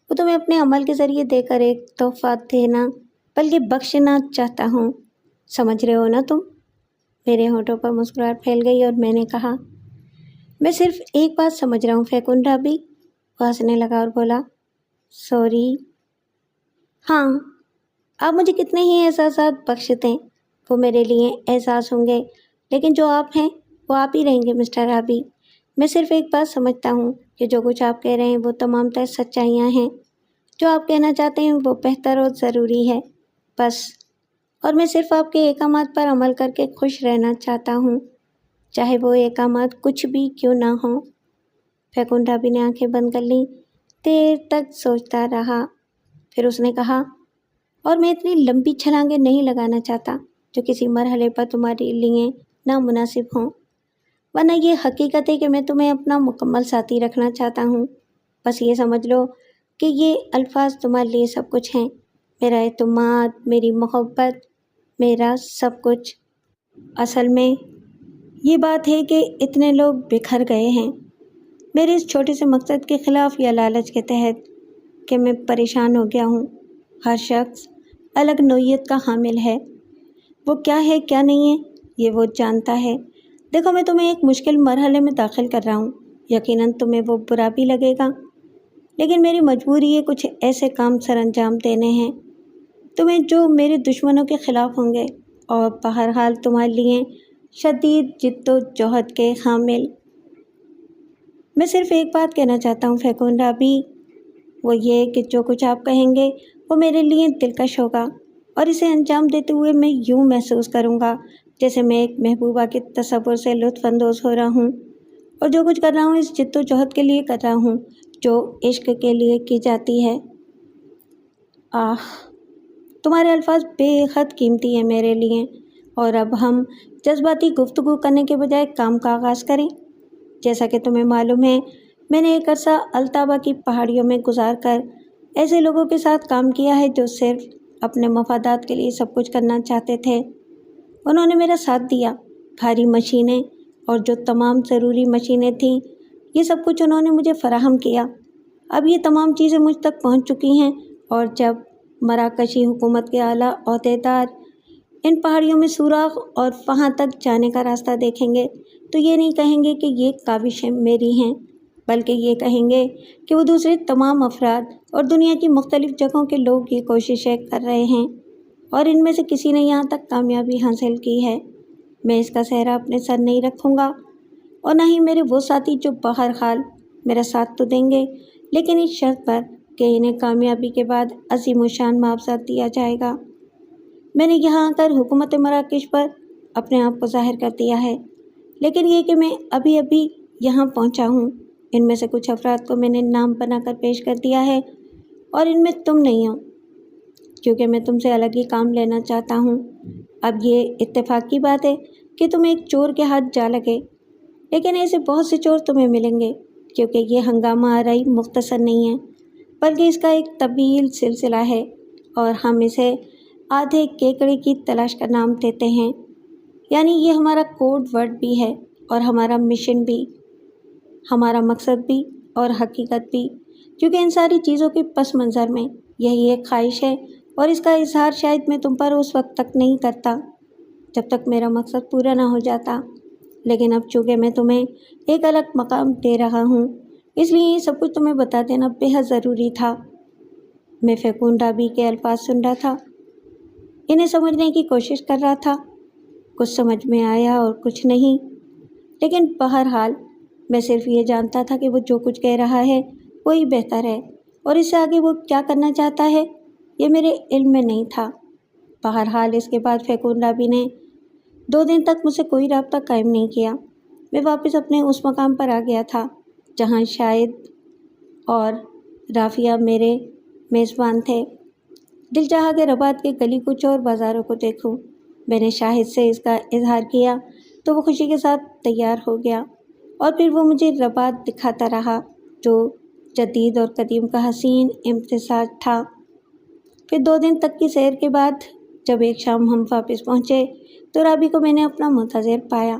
Speaker 1: وہ تمہیں اپنے عمل کے ذریعے دے کر ایک تحفہ دینا بلکہ بخشنا چاہتا ہوں۔ سمجھ رہے ہو نا تم؟ میرے ہونٹوں پر مسکراہٹ پھیل گئی اور میں نے کہا، میں صرف ایک بات سمجھ رہا ہوں فیکن رابی۔ وہ ہنسنے لگا اور بولا، سوری۔ ہاں، آپ مجھے کتنے ہی احساسات بخش دیں، وہ میرے لیے احساس ہوں گے، لیکن جو آپ ہیں وہ آپ ہی رہیں گے مسٹر رابی۔ میں صرف ایک بات سمجھتا ہوں کہ جو کچھ آپ کہہ رہے ہیں وہ تمام تر سچائیاں ہیں۔ جو آپ کہنا چاہتے ہیں وہ بہتر اور ضروری ہے، بس، اور میں صرف آپ کے احکامات پر عمل کر کے خوش رہنا چاہتا ہوں، چاہے وہ احکامات کچھ بھی کیوں نہ ہوں۔ فیکن رابی نے آنکھیں بند کر لیں، دیر تک سوچتا رہا، پھر اس نے کہا، اور میں اتنی لمبی چھلانگیں نہیں لگانا چاہتا جو کسی مرحلے پر تمہارے لیے نامناسب ہوں، ورنہ یہ حقیقت ہے کہ میں تمہیں اپنا مکمل ساتھی رکھنا چاہتا ہوں۔ بس یہ سمجھ لو کہ یہ الفاظ تمہارے لیے سب کچھ ہیں، میرا اعتماد، میری محبت، میرا سب کچھ۔ اصل میں یہ بات ہے کہ اتنے لوگ بکھر گئے ہیں میرے اس چھوٹے سے مقصد کے خلاف یا لالچ کے تحت کہ میں پریشان ہو گیا ہوں۔ ہر شخص الگ نوعیت کا حامل ہے، وہ کیا ہے کیا نہیں ہے یہ وہ جانتا ہے۔ دیکھو میں تمہیں ایک مشکل مرحلے میں داخل کر رہا ہوں، یقیناً تمہیں وہ برا بھی لگے گا، لیکن میری مجبوری ہے کچھ ایسے کام سر انجام دینے ہیں تمہیں جو میرے دشمنوں کے خلاف ہوں گے اور بہرحال تمہارے لیے شدید جد و جہد کے حامل۔ میں صرف ایک بات کہنا چاہتا ہوں فیکون رابی، وہ یہ کہ جو کچھ آپ کہیں گے وہ میرے لیے دلکش ہوگا، اور اسے انجام دیتے ہوئے میں یوں محسوس کروں گا جیسے میں ایک محبوبہ کے تصور سے لطف اندوز ہو رہا ہوں، اور جو کچھ کر رہا ہوں اس جد و جہد کے لیے کر رہا ہوں جو عشق کے لیے کی جاتی ہے۔ آہ، تمہارے الفاظ بے حد قیمتی ہیں میرے لیے، اور اب ہم جذباتی گفتگو کرنے کے بجائے کام کا آغاز کریں۔ جیسا کہ تمہیں معلوم ہے، میں نے ایک عرصہ التابا کی پہاڑیوں میں گزار کر ایسے لوگوں کے ساتھ کام کیا ہے جو صرف اپنے مفادات کے لیے سب کچھ کرنا چاہتے تھے۔ انہوں نے میرا ساتھ دیا، بھاری مشینیں اور جو تمام ضروری مشینیں تھیں یہ سب کچھ انہوں نے مجھے فراہم کیا۔ اب یہ تمام چیزیں مجھ تک پہنچ چکی ہیں، اور جب مراکشی حکومت کے اعلیٰ عہدیدار ان پہاڑیوں میں سوراخ اور وہاں تک جانے کا راستہ دیکھیں گے تو یہ نہیں کہیں گے کہ یہ کاوشیں میری ہیں، بلکہ یہ کہیں گے کہ وہ دوسرے تمام افراد اور دنیا کی مختلف جگہوں کے لوگ یہ کوششیں کر رہے ہیں، اور ان میں سے کسی نے یہاں تک کامیابی حاصل کی ہے۔ میں اس کا سہرا اپنے سر نہیں رکھوں گا، اور نہ ہی میرے وہ ساتھی جو بہرحال میرا ساتھ تو دیں گے، لیکن اس شرط پر کہ انہیں کامیابی کے بعد عظیم الشان معاوضہ دیا جائے گا۔ میں نے یہاں آ کر حکومت مراکش پر اپنے آپ کو ظاہر کر دیا ہے، لیکن یہ کہ میں ابھی یہاں پہنچا ہوں، ان میں سے کچھ افراد کو میں نے نام بنا کر پیش کر دیا ہے، اور ان میں تم نہیں ہو، کیونکہ میں تم سے الگ ہی کام لینا چاہتا ہوں۔ اب یہ اتفاق کی بات ہے کہ تم ایک چور کے ہاتھ جا لگے، لیکن ایسے بہت سے چور تمہیں ملیں گے، کیونکہ یہ ہنگامہ آرائی مختصر نہیں ہے بلکہ اس کا ایک طویل سلسلہ ہے، اور ہم اسے آدھے کیکڑے کی تلاش کا نام دیتے ہیں۔ یعنی یہ ہمارا کوڈ ورڈ بھی ہے، اور ہمارا مشن بھی، ہمارا مقصد بھی اور حقیقت بھی، کیونکہ ان ساری چیزوں کے پس منظر میں یہی ایک خواہش ہے، اور اس کا اظہار شاید میں تم پر اس وقت تک نہیں کرتا جب تک میرا مقصد پورا نہ ہو جاتا، لیکن اب چونکہ میں تمہیں ایک الگ مقام دے رہا ہوں، اس لیے یہ سب کچھ تمہیں بتا دینا بے حد ضروری تھا۔ میں فیکون رابی کے الفاظ سن رہا تھا، انہیں سمجھنے کی کوشش کر رہا تھا، کچھ سمجھ میں آیا اور کچھ نہیں، لیکن بہرحال میں صرف یہ جانتا تھا کہ وہ جو کچھ کہہ رہا ہے وہی بہتر ہے، اور اس سے آگے وہ کیا کرنا چاہتا ہے یہ میرے علم میں نہیں تھا۔ بہرحال اس کے بعد فیکون رابی نے 2 دن تک مجھ سے کوئی رابطہ قائم نہیں کیا۔ میں واپس اپنے اس مقام پر آ گیا تھا جہاں شاہد اور رافیہ میرے میزبان تھے۔ دل چاہا کہ رباط کے گلی کوچوں اور بازاروں کو دیکھوں۔ میں نے شاہد سے اس کا اظہار کیا تو وہ خوشی کے ساتھ تیار ہو گیا، اور پھر وہ مجھے رباط دکھاتا رہا جو جدید اور قدیم کا حسین امتزاج تھا۔ پھر 2 دن تک کی سیر کے بعد جب ایک شام ہم واپس پہنچے تو رابی کو میں نے اپنا منتظر پایا۔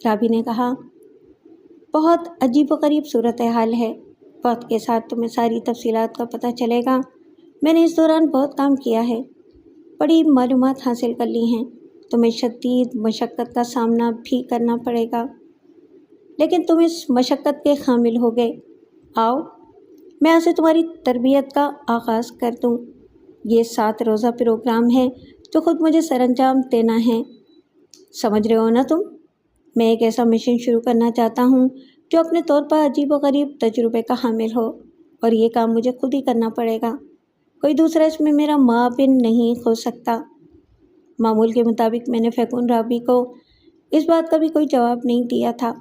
Speaker 1: رابی نے کہا، بہت عجیب و غریب صورتحال ہے، وقت کے ساتھ تمہیں ساری تفصیلات کا پتہ چلے گا۔ میں نے اس دوران بہت کام کیا ہے، بڑی معلومات حاصل کر لی ہیں، تمہیں شدید مشقت کا سامنا بھی کرنا پڑے گا، لیکن تم اس مشقت کے حامل ہوگے۔ آؤ میں آج سے تمہاری تربیت کا آغاز کر دوں۔ یہ 7 روزہ پروگرام ہے جو خود مجھے سر انجام دینا ہے، سمجھ رہے ہو نا تم؟ میں ایک ایسا مشن شروع کرنا چاہتا ہوں جو اپنے طور پر عجیب و غریب تجربے کا حامل ہو، اور یہ کام مجھے خود ہی کرنا پڑے گا، کوئی دوسرا اس میں میرا معاون نہیں ہو سکتا۔ معمول کے مطابق میں نے فیکون رابی کو اس بات کا بھی کوئی جواب نہیں دیا تھا۔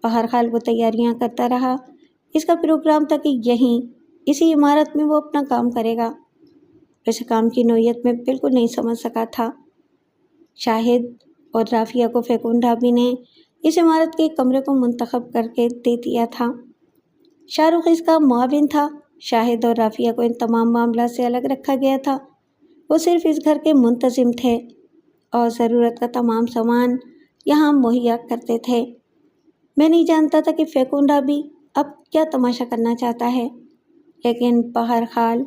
Speaker 1: بہرحال وہ تیاریاں کرتا رہا۔ اس کا پروگرام تھا کہ اسی عمارت میں وہ اپنا کام کرے گا۔ ویسے کام کی نوعیت میں بالکل نہیں سمجھ سکا تھا۔ شاہد اور رافیہ کو فیکون رابی نے اس عمارت کے کمرے کو منتخب کر کے دے دیا تھا۔ شاہ رخ اس کا معاون تھا۔ شاہد اور رافیہ کو ان تمام معاملات سے الگ رکھا گیا تھا، وہ صرف اس گھر کے منتظم تھے اور ضرورت کا تمام سامان یہاں مہیا کرتے تھے۔ میں نہیں جانتا تھا کہ فیکون رابی اب کیا تماشا کرنا چاہتا ہے، لیکن بہرحال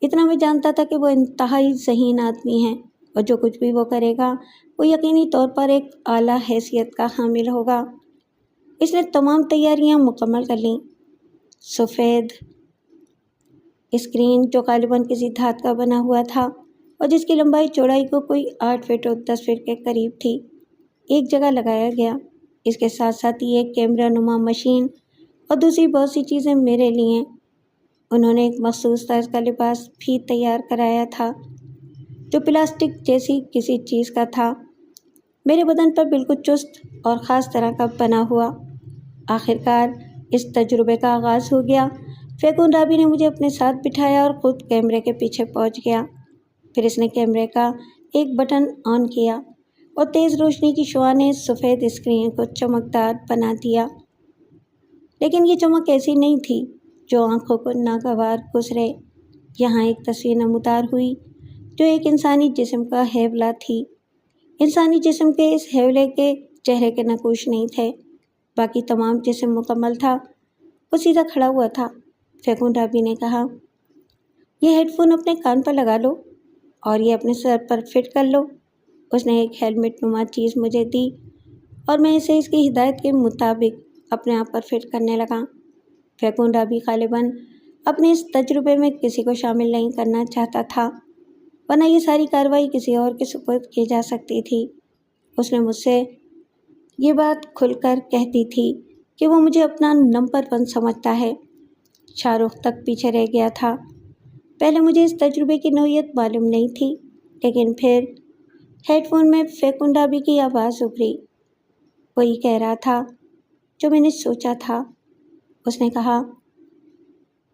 Speaker 1: اتنا میں جانتا تھا کہ وہ انتہائی ذہین آدمی ہے، اور جو کچھ بھی وہ کرے گا وہ یقینی طور پر ایک اعلیٰ حیثیت کا حامل ہوگا۔ اس نے تمام تیاریاں مکمل کر لیں۔ سفید اسکرین جو غالباً کسی دھات کا بنا ہوا تھا اور جس کی لمبائی چوڑائی کو کوئی 8 فٹ اور 10 فٹ کے قریب تھی، ایک جگہ لگایا گیا۔ اس کے ساتھ ساتھ ہی ایک کیمرہ نما مشین اور دوسری بہت سی چیزیں میرے لیے۔ انہوں نے ایک مخصوص طرز کا لباس بھی تیار کرایا تھا جو پلاسٹک جیسی کسی چیز کا تھا، میرے بدن پر بالکل چست اور خاص طرح کا بنا ہوا۔ آخرکار اس تجربے کا آغاز ہو گیا۔ فیکن رابی نے مجھے اپنے ساتھ بٹھایا اور خود کیمرے کے پیچھے پہنچ گیا۔ پھر اس نے کیمرے کا ایک بٹن آن کیا اور تیز روشنی کی شعاع نے سفید اسکرین کو چمکدار بنا دیا۔ لیکن یہ چمک ایسی نہیں تھی جو آنکھوں کو ناگوار گزرے۔ یہاں ایک تصویر نمودار ہوئی جو ایک انسانی جسم کا ہیولہ تھی۔ انسانی جسم کے اس ہیولے کے چہرے کے نقوش نہیں تھے، باقی تمام جسم مکمل تھا۔ وہ سیدھا کھڑا ہوا تھا۔ فیکن رابی نے کہا، یہ ہیڈ فون اپنے کان پر لگا لو اور یہ اپنے سر پر فٹ کر لو۔ اس نے ایک ہیلمٹ نما چیز مجھے دی اور میں اسے اس کی ہدایت کے مطابق اپنے آپ پر فٹ کرنے لگا۔ فیکن رابی غالباً اپنے اس تجربے میں کسی کو شامل نہیں کرنا چاہتا تھا، ورنہ یہ ساری کارروائی کسی اور کے سپرد کی جا سکتی تھی۔ اس نے مجھ سے یہ بات کھل کر کہتی تھی کہ وہ مجھے اپنا نمبر 1 سمجھتا ہے۔ شاہ رخ تک پیچھے رہ گیا تھا۔ پہلے مجھے اس تجربے کی نوعیت معلوم نہیں تھی، لیکن پھر ہیڈ فون میں فیکن رابی کی آواز ابھری۔ وہی کہہ رہا تھا جو میں نے سوچا تھا۔ اس نے کہا،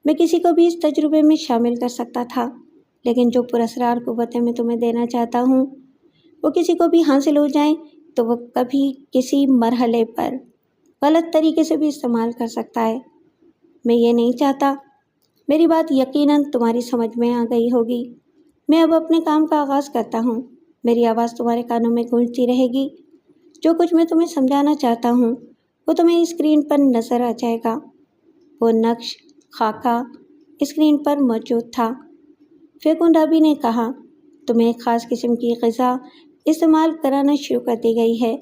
Speaker 1: میں کسی کو بھی اس تجربے میں شامل کر سکتا تھا، لیکن جو پراسرار قوتیں میں تمہیں دینا چاہتا ہوں وہ کسی کو بھی حاصل ہو جائیں تو وہ کبھی کسی مرحلے پر غلط طریقے سے بھی استعمال کر سکتا ہے۔ میں یہ نہیں چاہتا۔ میری بات یقیناً تمہاری سمجھ میں آ گئی ہوگی۔ میں اب اپنے کام کا آغاز کرتا ہوں۔ میری آواز تمہارے کانوں میں گونجتی رہے گی۔ جو کچھ میں تمہیں سمجھانا چاہتا ہوں وہ تمہیں اسکرین پر نظر آ جائے گا۔ وہ نقش خاکہ اسکرین پر موجود تھا۔ فیکن رابی نے کہا، تمہیں ایک خاص قسم کی غذا استعمال کرانا شروع کر دی گئی ہے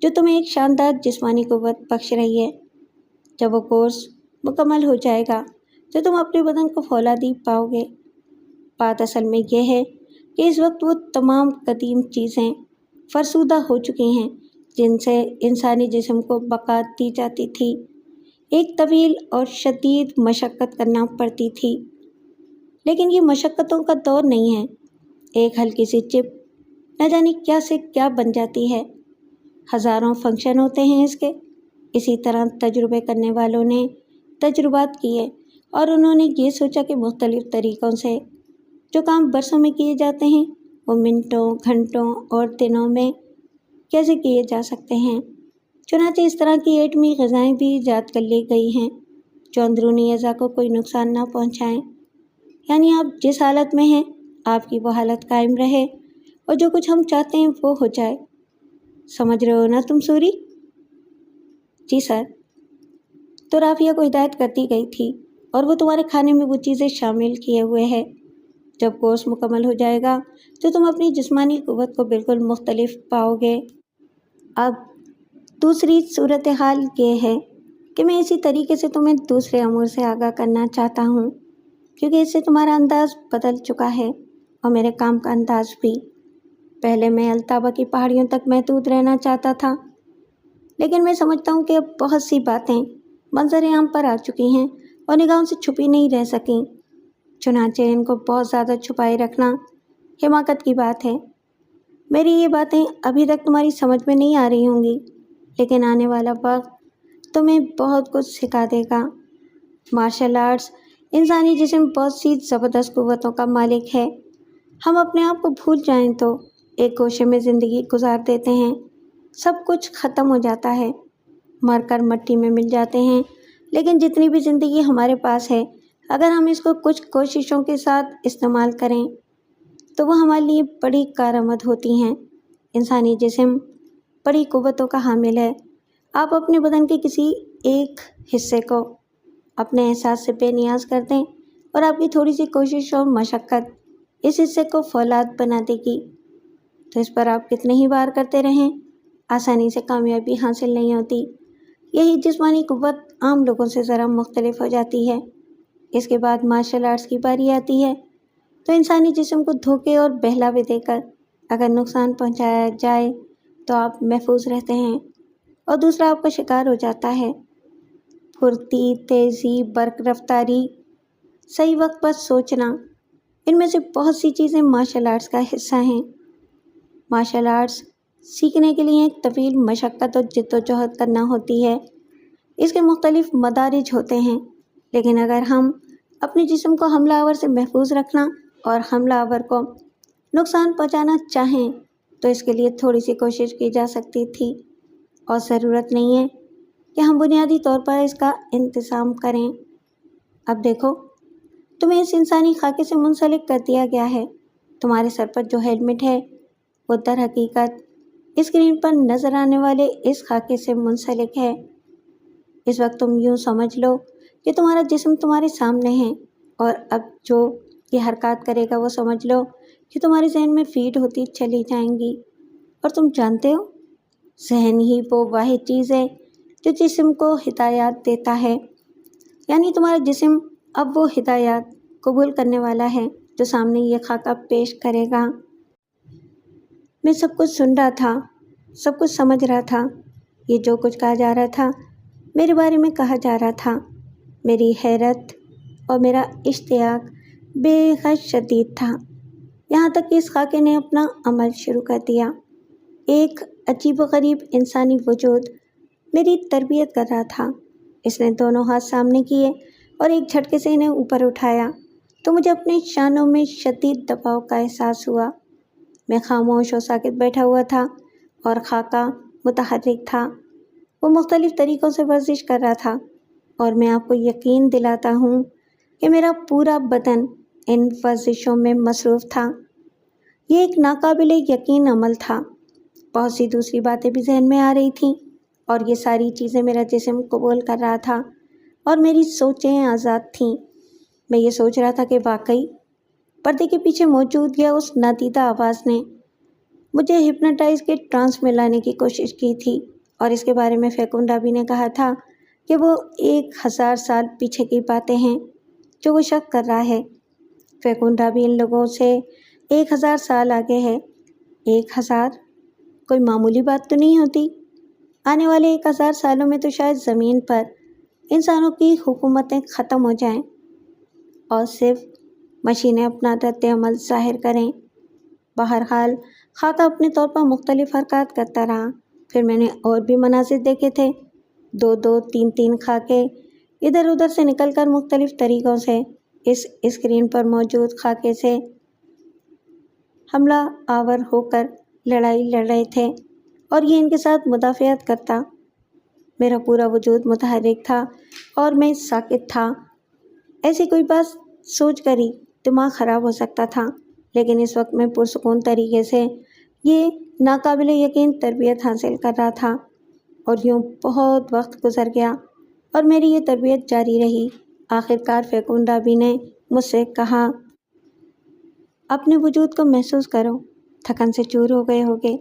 Speaker 1: جو تمہیں ایک شاندار جسمانی قوت بخش رہی ہے۔ جب وہ کورس مکمل ہو جائے گا تو تم اپنے بدن کو فولادی پاؤ گے۔ بات اصل میں یہ ہے کہ اس وقت وہ تمام قدیم چیزیں فرسودہ ہو چکی ہیں جن سے انسانی جسم کو بقا دی جاتی تھی۔ ایک طویل اور شدید مشقت کرنا پڑتی تھی، لیکن یہ مشقتوں کا دور نہیں ہے۔ ایک ہلکی سی چپ نہ جانے کیا سے کیا بن جاتی ہے۔ ہزاروں فنکشن ہوتے ہیں اس کے۔ اسی طرح تجربے کرنے والوں نے تجربات کیے اور انہوں نے یہ سوچا کہ مختلف طریقوں سے جو کام برسوں میں کیے جاتے ہیں وہ منٹوں، گھنٹوں اور دنوں میں کیسے کیے جا سکتے ہیں۔ چنانچہ اس طرح کی ایٹمی غذائیں بھی ایجاد کر لی گئی ہیں جو اندرونی اعضاء کو کوئی نقصان نہ پہنچائیں۔ یعنی آپ جس حالت میں ہیں آپ کی وہ حالت قائم رہے اور جو کچھ ہم چاہتے ہیں وہ ہو جائے۔ سمجھ رہے ہو نا تم سوری؟ جی سر۔ تو رافیہ کو ہدایت کر دی گئی تھی اور وہ تمہارے کھانے میں وہ چیزیں شامل کیے ہوئے ہے۔ جب کورس مکمل ہو جائے گا تو تم اپنی جسمانی قوت کو بالکل مختلف پاؤ گے۔ اب دوسری صورتحال یہ ہے کہ میں اسی طریقے سے تمہیں دوسرے امور سے آگاہ کرنا چاہتا ہوں، کیونکہ اس سے تمہارا انداز بدل چکا ہے اور میرے کام کا انداز بھی۔ پہلے میں التابہ کی پہاڑیوں تک محدود رہنا چاہتا تھا، لیکن میں سمجھتا ہوں کہ اب بہت سی باتیں منظر عام پر آ چکی ہیں اور نگاہوں سے چھپی نہیں رہ سکیں۔ چنانچہ ان کو بہت زیادہ چھپائے رکھنا حماقت کی بات ہے۔ میری یہ باتیں ابھی تک تمہاری سمجھ میں نہیں آ رہی ہوں گی، لیکن آنے والا وقت تمہیں بہت کچھ سکھا دے گا۔ مارشل آرٹس انسانی جسم بہت سی زبردست قوتوں کا مالک ہے۔ ہم اپنے آپ کو بھول جائیں تو ایک گوشے میں زندگی گزار دیتے ہیں، سب کچھ ختم ہو جاتا ہے، مر کر مٹی میں مل جاتے ہیں۔ لیکن جتنی بھی زندگی ہمارے پاس ہے، اگر ہم اس کو کچھ کوششوں کے ساتھ استعمال کریں تو وہ ہمارے لیے بڑی کارآمد ہوتی ہیں۔ انسانی جسم بڑی قوتوں کا حامل ہے۔ آپ اپنے بدن کے کسی ایک حصے کو اپنے احساس سے بے نیاز کر دیں اور آپ کی تھوڑی سی کوشش اور مشقت اس حصے کو فولاد بنا دے گی۔ تو اس پر آپ کتنے ہی بار کرتے رہیں، آسانی سے کامیابی حاصل نہیں ہوتی۔ یہی جسمانی قوت عام لوگوں سے ذرا مختلف ہو جاتی ہے۔ اس کے بعد مارشل آرٹس کی باری آتی ہے تو انسانی جسم کو دھوکے اور بہلاوے دے کر اگر نقصان پہنچایا جائے تو آپ محفوظ رہتے ہیں اور دوسرا آپ کا شکار ہو جاتا ہے۔ پھرتی، تیزی، برق رفتاری، صحیح وقت پر سوچنا، ان میں سے بہت سی چیزیں مارشل آرٹس کا حصہ ہیں۔ مارشل آرٹس سیکھنے کے لیے ایک طویل مشقت اور جد و جہد کرنا ہوتی ہے۔ اس کے مختلف مدارج ہوتے ہیں، لیکن اگر ہم اپنے جسم کو حملہ آور سے محفوظ رکھنا اور حملہ آور کو نقصان پہنچانا چاہیں تو اس کے لیے تھوڑی سی کوشش کی جا سکتی تھی، اور ضرورت نہیں ہے کہ ہم بنیادی طور پر اس کا انتظام کریں۔ اب دیکھو، تمہیں اس انسانی خاکے سے منسلک کر دیا گیا ہے۔ تمہارے سر پر جو ہیلمٹ ہے وہ در حقیقت اسکرین پر نظر آنے والے اس خاکے سے منسلک ہے۔ اس وقت تم یوں سمجھ لو کہ تمہارا جسم تمہارے سامنے ہے، اور اب جو یہ حرکات کرے گا وہ سمجھ لو کہ تمہارے ذہن میں فیڈ ہوتی چلی جائیں گی۔ اور تم جانتے ہو، ذہن ہی وہ واحد چیز ہے جو جسم کو ہدایات دیتا ہے، یعنی تمہارا جسم اب وہ ہدایات قبول کرنے والا ہے جو سامنے یہ خاکہ پیش کرے گا۔ میں سب کچھ سن رہا تھا، سب کچھ سمجھ رہا تھا۔ یہ جو کچھ کہا جا رہا تھا میرے بارے میں کہا جا رہا تھا۔ میری حیرت اور میرا اشتیاق بے حد شدید تھا، یہاں تک کہ اس خاکے نے اپنا عمل شروع کر دیا۔ ایک عجیب و غریب انسانی وجود میری تربیت کر رہا تھا۔ اس نے دونوں ہاتھ سامنے کیے اور ایک جھٹکے سے انہیں اوپر اٹھایا تو مجھے اپنے شانوں میں شدید دباؤ کا احساس ہوا۔ میں خاموش و ساکت بیٹھا ہوا تھا اور خاکہ متحرک تھا۔ وہ مختلف طریقوں سے ورزش کر رہا تھا، اور میں آپ کو یقین دلاتا ہوں کہ میرا پورا بدن ان ورزشوں میں مصروف تھا۔ یہ ایک ناقابل یقین عمل تھا۔ بہت سی دوسری باتیں بھی ذہن میں آ رہی تھیں، اور یہ ساری چیزیں میرا جسم قبول کر رہا تھا اور میری سوچیں آزاد تھیں۔ میں یہ سوچ رہا تھا کہ واقعی پردے کے پیچھے موجود یا اس نادیدہ آواز نے مجھے ہپنوٹائز کے ٹرانس میں لانے کی کوشش کی تھی، اور اس کے بارے میں فیکن رابی نے کہا تھا کہ وہ 1000 سال پیچھے کی باتیں ہیں جو وہ شک کر رہا ہے۔ فیکن رابی ان لوگوں سے 1000 سال آگے ہے۔ 1000 کوئی معمولی بات تو نہیں ہوتی۔ آنے والے 1000 سالوں میں تو شاید زمین پر انسانوں کی حکومتیں ختم ہو جائیں اور صرف مشینیں اپنا رد عمل ظاہر کریں۔ بہرحال خاکہ اپنے طور پر مختلف حرکات کرتا رہا۔ پھر میں نے اور بھی مناظر دیکھے تھے، 2 3 خاکے ادھر ادھر سے نکل کر مختلف طریقوں سے اس اسکرین پر موجود خاکے سے حملہ آور ہو کر لڑائی لڑ رہے تھے، اور یہ ان کے ساتھ مدافعت کرتا۔ میرا پورا وجود متحرک تھا اور میں ساکت تھا۔ ایسی کوئی بات سوچ کر ہی دماغ خراب ہو سکتا تھا، لیکن اس وقت میں پرسکون طریقے سے یہ ناقابل یقین تربیت حاصل کر رہا تھا، اور یوں بہت وقت گزر گیا اور میری یہ تربیت جاری رہی۔ آخرکار فیکن رابی نے مجھ سے کہا، اپنے وجود کو محسوس کرو، تھکن سے چور ہو گئے ہوگے۔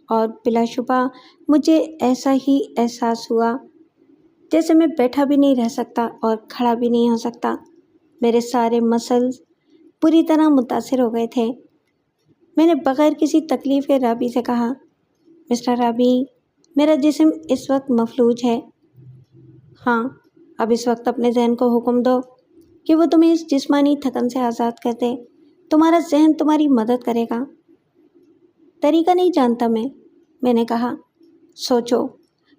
Speaker 1: اور بلا شبہ مجھے ایسا ہی احساس ہوا جیسے میں بیٹھا بھی نہیں رہ سکتا اور کھڑا بھی نہیں ہو سکتا۔ میرے سارے مسلز پوری طرح متاثر ہو گئے تھے۔ میں نے بغیر کسی تکلیف کے رابی سے کہا، مسٹر رابی، میرا جسم اس وقت مفلوج ہے۔ ہاں، اب اس وقت اپنے ذہن کو حکم دو کہ وہ تمہیں اس جسمانی تھکن سے آزاد کر دے۔ تمہارا ذہن تمہاری مدد کرے گا۔ طریقہ نہیں جانتا میں نے کہا، سوچو،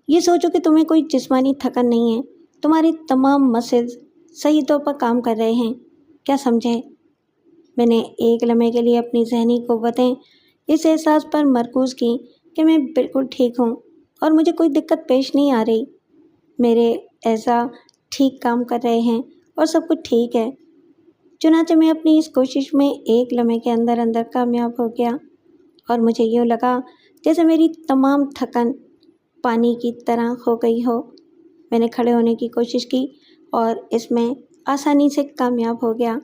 Speaker 1: یہ سوچو کہ تمہیں کوئی جسمانی تھکن نہیں ہے، تمہاری تمام مسلز صحیح طور پر کام کر رہے ہیں، کیا سمجھے؟ میں نے ایک لمحے کے لیے اپنی ذہنی قوتیں اس احساس پر مرکوز کی کہ میں بالکل ٹھیک ہوں اور مجھے کوئی دقت پیش نہیں آ رہی۔ میرے اعضاء ٹھیک کام کر رہے ہیں اور سب کچھ ٹھیک ہے۔ چنانچہ میں اپنی اس کوشش میں ایک لمحے کے اندر اندر کامیاب ہو گیا، اور مجھے یوں لگا جیسے میری تمام تھکن پانی کی طرح ہو گئی ہو۔ میں نے کھڑے ہونے کی کوشش کی اور اس میں آسانی سے کامیاب ہو گیا۔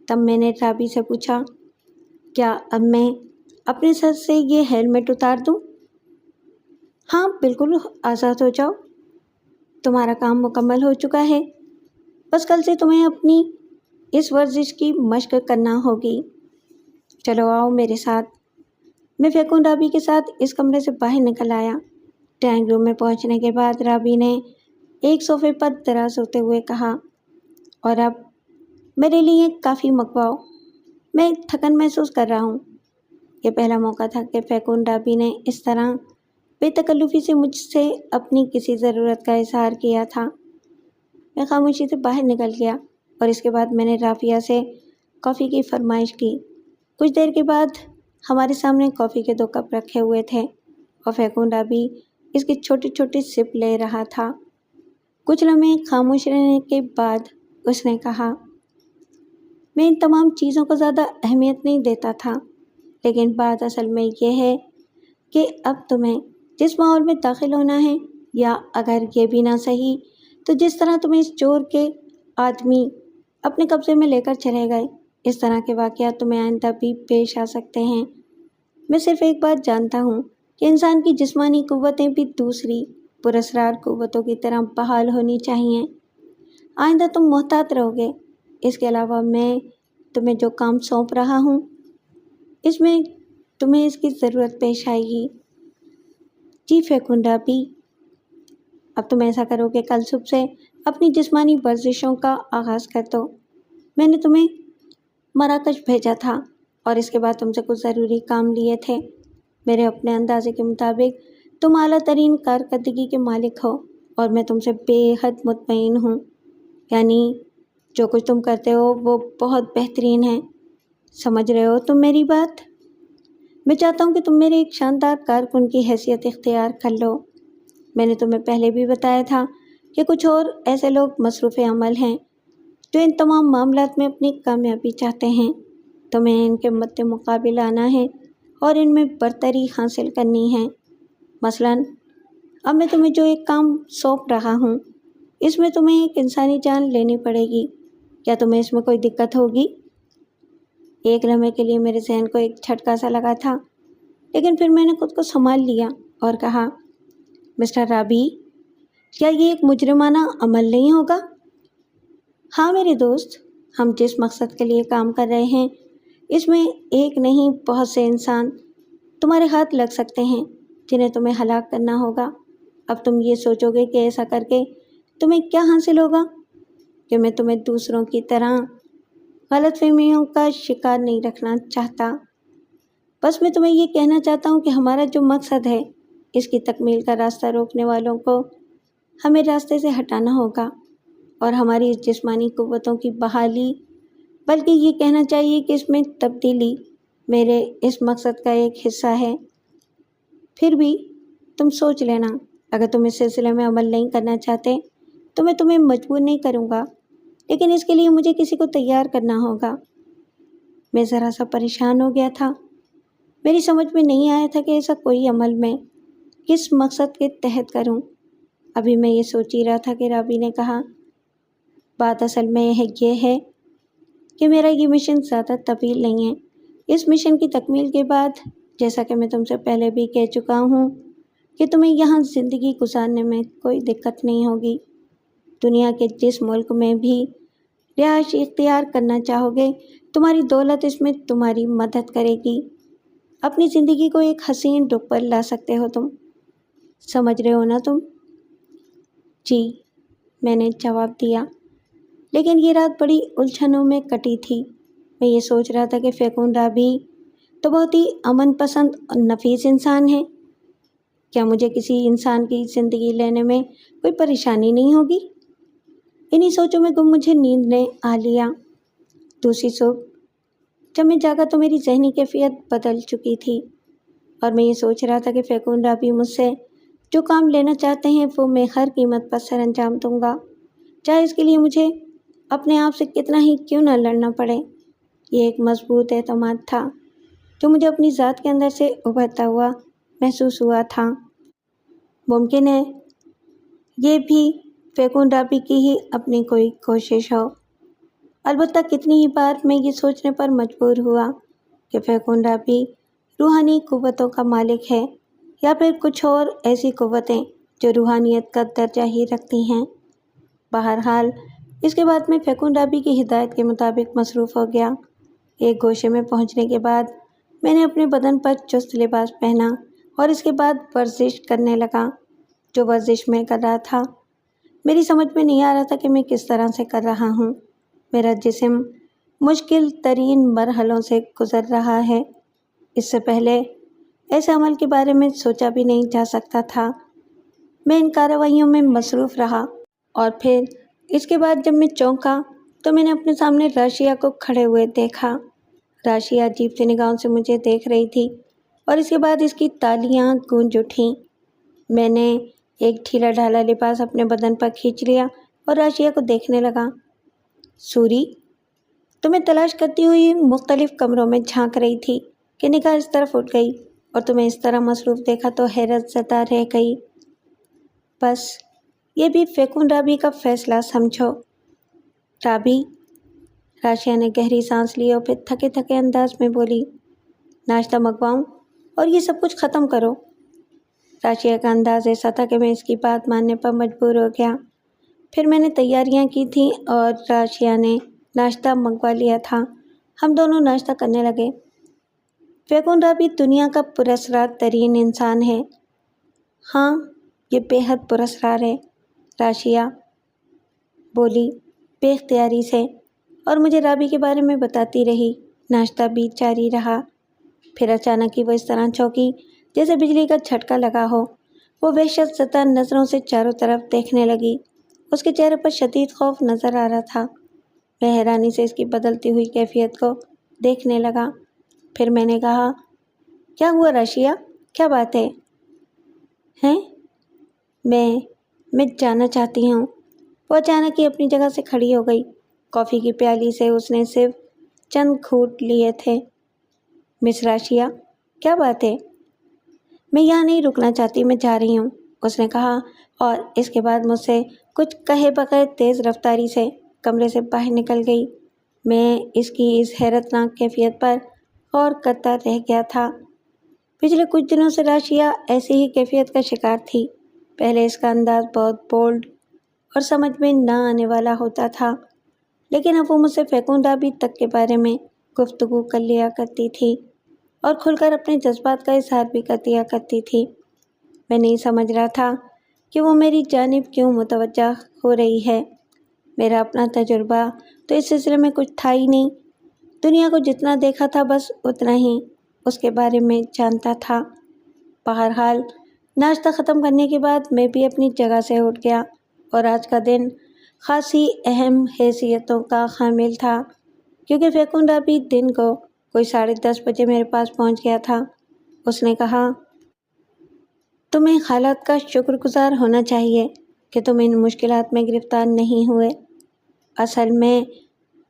Speaker 1: تب میں نے رابی سے پوچھا، کیا اب میں اپنے سر سے یہ ہیلمٹ اتار دوں؟ ہاں، بالکل آزاد ہو جاؤ، تمہارا کام مکمل ہو چکا ہے۔ بس کل سے تمہیں اپنی اس ورزش کی مشق کرنا ہوگی۔ چلو آؤ میرے ساتھ۔ میں فیکون رابی کے ساتھ اس کمرے سے باہر نکل آیا۔ ڈرائنگ روم میں پہنچنے کے بعد رابی نے ایک صوفے پر دراز ہوتے ہوئے کہا، اور اب میرے لیے کافی منگواؤ، میں تھکن محسوس کر رہا ہوں۔ یہ پہلا موقع تھا کہ فیکون رابی نے اس طرح بے تکلفی سے مجھ سے اپنی کسی ضرورت کا اظہار کیا تھا۔ میں خاموشی سے باہر نکل گیا اور اس کے بعد میں نے رافیہ سے کافی کی فرمائش کی۔ کچھ دیر کے بعد ہمارے سامنے کافی کے 2 کپ رکھے ہوئے تھے اور فیکون رابی اس کی چھوٹی چھوٹی سپ لے رہا تھا۔ کچھ لمحے خاموش رہنے کے بعد اس نے کہا، میں ان تمام چیزوں کو زیادہ اہمیت نہیں دیتا تھا، لیکن بات اصل میں یہ ہے کہ اب تمہیں جس ماحول میں داخل ہونا ہے، یا اگر یہ بھی نہ صحیح تو جس طرح تمہیں اس چور کے آدمی اپنے قبضے میں لے کر چلے گئے، اس طرح کے واقعات تمہیں آئندہ بھی پیش آ سکتے ہیں۔ میں صرف ایک بات جانتا ہوں کہ انسان کی جسمانی قوتیں بھی دوسری پراسرار قوتوں کی طرح بحال ہونی چاہیے۔ آئندہ تم محتاط رہو گے۔ اس کے علاوہ میں تمہیں جو کام سونپ رہا ہوں، اس میں تمہیں اس کی ضرورت پیش آئے گی۔ جی فیکون رابی، اب تم ایسا کرو کہ کل صبح سے اپنی جسمانی ورزشوں کا آغاز کر دو۔ میں نے تمہیں مراکش بھیجا تھا اور اس کے بعد تم سے کچھ ضروری کام لیے تھے۔ میرے اپنے اندازے کے مطابق تم اعلیٰ ترین کارکردگی کے مالک ہو اور میں تم سے بے حد مطمئن ہوں۔ یعنی جو کچھ تم کرتے ہو وہ بہت بہترین ہے۔ سمجھ رہے ہو تم میری بات؟ میں چاہتا ہوں کہ تم میرے ایک شاندار کارکن کی حیثیت اختیار کر لو۔ میں نے تمہیں پہلے بھی بتایا تھا کہ کچھ اور ایسے لوگ مصروف عمل ہیں جو ان تمام معاملات میں اپنی کامیابی چاہتے ہیں۔ تمہیں ان کے مد مقابل آنا ہے اور ان میں برتری حاصل کرنی ہے۔ مثلاً اب میں تمہیں جو ایک کام سونپ رہا ہوں، اس میں تمہیں ایک انسانی جان لینی پڑے گی۔ کیا تمہیں اس میں کوئی دقت ہوگی؟ ایک لمحے کے لیے میرے ذہن کو ایک جھٹکا سا لگا تھا، لیکن پھر میں نے خود کو سنبھال لیا اور کہا، مسٹر رابی، کیا یہ ایک مجرمانہ عمل نہیں ہوگا؟ ہاں میرے دوست، ہم جس مقصد کے لیے کام کر رہے ہیں، اس میں ایک نہیں بہت سے انسان تمہارے ہاتھ لگ سکتے ہیں جنہیں تمہیں ہلاک کرنا ہوگا۔ اب تم یہ سوچو گے کہ ایسا کر کے تمہیں کیا حاصل ہوگا؟ کہ میں تمہیں دوسروں کی طرح غلط فہمیوں کا شکار نہیں رکھنا چاہتا۔ بس میں تمہیں یہ کہنا چاہتا ہوں کہ ہمارا جو مقصد ہے، اس کی تکمیل کا راستہ روکنے والوں کو ہمیں راستے سے ہٹانا ہوگا، اور ہماری اس جسمانی قوتوں کی بحالی، بلکہ یہ کہنا چاہیے کہ اس میں تبدیلی میرے اس مقصد کا ایک حصہ ہے۔ پھر بھی تم سوچ لینا، اگر تم اس سلسلے میں عمل نہیں کرنا چاہتے تو میں تمہیں مجبور نہیں کروں گا، لیکن اس کے لیے مجھے کسی کو تیار کرنا ہوگا۔ میں ذرا سا پریشان ہو گیا تھا۔ میری سمجھ میں نہیں آیا تھا کہ ایسا کوئی عمل میں کس مقصد کے تحت کروں۔ ابھی میں یہ سوچ ہی رہا تھا کہ رابی نے کہا، بات اصل میں یہ ہے کہ میرا یہ مشن زیادہ طویل نہیں ہے۔ اس مشن کی تکمیل کے بعد، جیسا کہ میں تم سے پہلے بھی کہہ چکا ہوں، کہ تمہیں یہاں زندگی گزارنے میں کوئی دقت نہیں ہوگی۔ دنیا کے جس ملک میں بھی رہائش اختیار کرنا چاہو گے، تمہاری دولت اس میں تمہاری مدد کرے گی۔ اپنی زندگی کو ایک حسین رخ پر لا سکتے ہو تم۔ سمجھ رہے ہو نا تم؟ جی، میں نے جواب دیا، لیکن یہ رات بڑی الجھنوں میں کٹی تھی۔ میں یہ سوچ رہا تھا کہ فیکون رابی تو بہت ہی امن پسند اور نفیس انسان ہے۔ کیا مجھے کسی انسان کی زندگی لینے میں کوئی پریشانی نہیں ہوگی؟ انہی سوچوں میں گم مجھے نیند نے آ لیا۔ دوسری صبح جب میں جاگا تو میری ذہنی کیفیت بدل چکی تھی، اور میں یہ سوچ رہا تھا کہ فیکون رابی مجھ سے جو کام لینا چاہتے ہیں وہ میں ہر قیمت پر سر انجام دوں گا، چاہے اس کے لیے مجھے اپنے آپ سے کتنا ہی کیوں نہ لڑنا پڑے۔ یہ ایک مضبوط اعتماد تھا جو مجھے اپنی ذات کے اندر سے ابھرتا ہوا محسوس ہوا تھا۔ ممکن ہے یہ بھی فیکون رابی کی ہی اپنی کوئی کوشش ہو۔ البتہ کتنی ہی بار میں یہ سوچنے پر مجبور ہوا کہ فیکون رابی روحانی قوتوں کا مالک ہے، یا پھر کچھ اور ایسی قوتیں جو روحانیت کا درجہ ہی رکھتی ہیں۔ بہرحال اس کے بعد میں فیکون رابی کی ہدایت کے مطابق مصروف ہو گیا۔ ایک گوشے میں پہنچنے کے بعد میں نے اپنے بدن پر چست لباس پہنا اور اس کے بعد ورزش کرنے لگا جو ورزش میں کر رہا تھا۔ میری سمجھ میں نہیں آ رہا تھا کہ میں کس طرح سے کر رہا ہوں۔ میرا جسم مشکل ترین مرحلوں سے گزر رہا ہے۔ اس سے پہلے ایسے عمل کے بارے میں سوچا بھی نہیں جا سکتا تھا۔ میں ان کارروائیوں میں مصروف رہا اور پھر اس کے بعد جب میں چونکا تو میں نے اپنے سامنے راشیہ کو کھڑے ہوئے دیکھا۔ راشیہ عجیب سی نگاہوں سے مجھے دیکھ رہی تھی اور اس کے بعد اس کی تالیاں گونج اٹھیں۔ میں نے ایک ڈھیلا ڈھالا لباس اپنے بدن پر کھینچ لیا اور راشیہ کو دیکھنے لگا۔ سوری، تمہیں تلاش کرتی ہوئی مختلف کمروں میں جھانک رہی تھی کہ نگاہ اس طرف اٹھ گئی اور تمہیں اس طرح مصروف دیکھا تو حیرت زدہ رہ گئی۔ بس یہ بھی فیکن رابی کا فیصلہ سمجھو۔ رابی، راشیہ نے گہری سانس لی اور پھر تھکے تھکے انداز میں بولی، ناشتہ منگواؤں اور یہ سب کچھ ختم کرو۔ راشیہ کا انداز ایسا تھا کہ میں اس کی بات ماننے پر مجبور ہو گیا۔ پھر میں نے تیاریاں کی تھیں اور راشیہ نے ناشتہ منگوا لیا تھا۔ ہم دونوں ناشتہ کرنے لگے۔ فیکن رابی دنیا کا پراسرار ترین انسان ہے۔ ہاں، یہ بے حد پراسرار ہے، راشیہ بولی بے اختیاری سے، اور مجھے رابی کے بارے میں بتاتی رہی۔ ناشتہ بھی جاری رہا۔ پھر اچانک ہی وہ اس طرح چونکی جیسے بجلی کا جھٹکا لگا ہو۔ وہ وحشت زدہ نظروں سے چاروں طرف دیکھنے لگی۔ اس کے چہرے پر شدید خوف نظر آ رہا تھا۔ میں حیرانی سے اس کی بدلتی ہوئی کیفیت کو دیکھنے لگا۔ پھر میں نے کہا، کیا ہوا راشیہ؟ کیا بات ہے؟ ہیں؟ میں جانا چاہتی ہوں۔ وہ اچانک ہی اپنی جگہ سے کھڑی ہو گئی۔ کافی کی پیالی سے اس نے صرف چند گھونٹ لیے تھے۔ مس راشیہ، کیا بات ہے؟ میں یہاں نہیں رکنا چاہتی، میں جا رہی ہوں، اس نے کہا اور اس کے بعد مجھ سے کچھ کہے بغیر تیز رفتاری سے کمرے سے باہر نکل گئی۔ میں اس کی اس حیرت ناک کیفیت پر غور کرتا رہ گیا تھا۔ پچھلے کچھ دنوں سے راشیہ ایسی ہی کیفیت کا شکار تھی۔ پہلے اس کا انداز بہت بولڈ اور سمجھ میں نہ آنے والا ہوتا تھا، لیکن اب وہ مجھ سے فیکن رابی تک کے بارے میں گفتگو کر لیا کرتی تھی اور کھل کر اپنے جذبات کا اظہار بھی کر دیا کرتی تھی۔ میں نہیں سمجھ رہا تھا کہ وہ میری جانب کیوں متوجہ ہو رہی ہے۔ میرا اپنا تجربہ تو اس سلسلے میں کچھ تھا ہی نہیں۔ دنیا کو جتنا دیکھا تھا بس اتنا ہی اس کے بارے میں جانتا تھا۔ بہرحال ناشتہ ختم کرنے کے بعد میں بھی اپنی جگہ سے اٹھ گیا اور آج کا دن خاصی اہم حیثیتوں کا حامل تھا، کیونکہ فیکن رابی دن کو کوئی 10:30 بجے میرے پاس پہنچ گیا تھا۔ اس نے کہا، تمہیں حالات کا شکر گزار ہونا چاہیے کہ تم ان مشکلات میں گرفتار نہیں ہوئے۔ اصل میں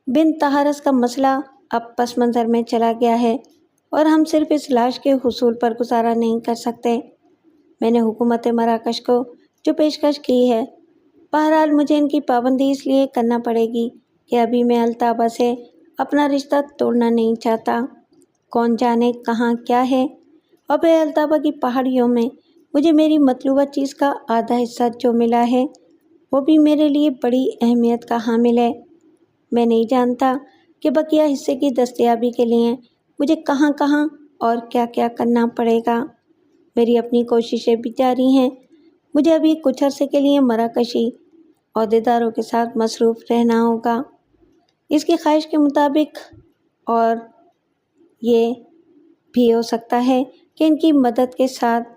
Speaker 1: بنت طہارس کا مسئلہ اب پس منظر میں چلا گیا ہے اور ہم صرف اس لاش کے حصول پر گزارا نہیں کر سکتے۔ میں نے حکومت مراکش کو جو پیشکش کی ہے، بہرحال مجھے ان کی پابندی اس لیے کرنا پڑے گی کہ ابھی میں الطابہ سے اپنا رشتہ توڑنا نہیں چاہتا۔ کون جانے کہاں کیا ہے، اور پھر الطابہ کی پہاڑیوں میں مجھے میری مطلوبہ چیز کا آدھا حصہ جو ملا ہے وہ بھی میرے لیے بڑی اہمیت کا حامل ہے۔ میں نہیں جانتا کہ بقیہ حصے کی دستیابی کے لیے مجھے کہاں کہاں اور کیا کیا کرنا پڑے گا۔ میری اپنی کوششیں بھی جاری ہیں۔ مجھے ابھی کچھ عرصے کے لیے مراکشی عہدیداروں کے ساتھ مصروف رہنا ہوگا، اس کی خواہش کے مطابق، اور یہ بھی ہو سکتا ہے کہ ان کی مدد کے ساتھ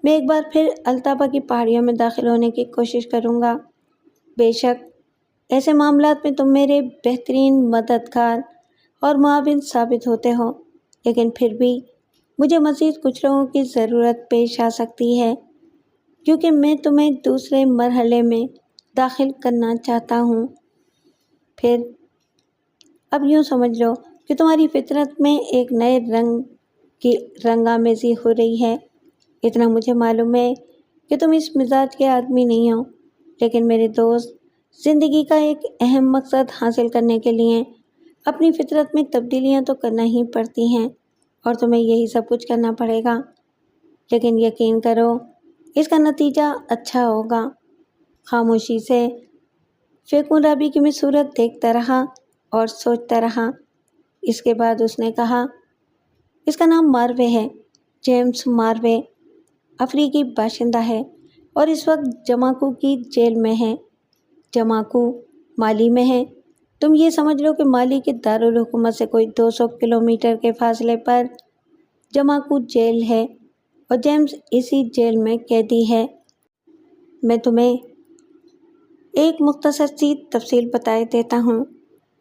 Speaker 1: میں ایک بار پھر الطابہ کی پہاڑیوں میں داخل ہونے کی کوشش کروں گا۔ بے شک ایسے معاملات میں تم میرے بہترین مددگار اور معاون ثابت ہوتے ہو، لیکن پھر بھی مجھے مزید کچھ لوگوں کی ضرورت پیش آ سکتی ہے، کیونکہ میں تمہیں دوسرے مرحلے میں داخل کرنا چاہتا ہوں۔ پھر اب یوں سمجھ لو کہ تمہاری فطرت میں ایک نئے رنگ کی رنگ آمیزی ہو رہی ہے۔ اتنا مجھے معلوم ہے کہ تم اس مزاج کے آدمی نہیں ہو، لیکن میرے دوست، زندگی کا ایک اہم مقصد حاصل کرنے کے لیے اپنی فطرت میں تبدیلیاں تو کرنا ہی پڑتی ہیں، اور تمہیں یہی سب کچھ کرنا پڑے گا، لیکن یقین کرو اس کا نتیجہ اچھا ہوگا۔ خاموشی سے فیکن رابی کی میں صورت دیکھتا رہا اور سوچتا رہا۔ اس کے بعد اس نے کہا، اس کا نام ماروے ہے، جیمز ماروے، افریقی باشندہ ہے اور اس وقت جماکو کی جیل میں ہے۔ جماکو مالی میں ہے۔ تم یہ سمجھ لو کہ مالی کے دارالحکومت سے کوئی 200 کلومیٹر کے فاصلے پر جماکو جیل ہے اور جیمز اسی جیل میں قیدی ہے۔ میں تمہیں ایک مختصر سی تفصیل بتائے دیتا ہوں۔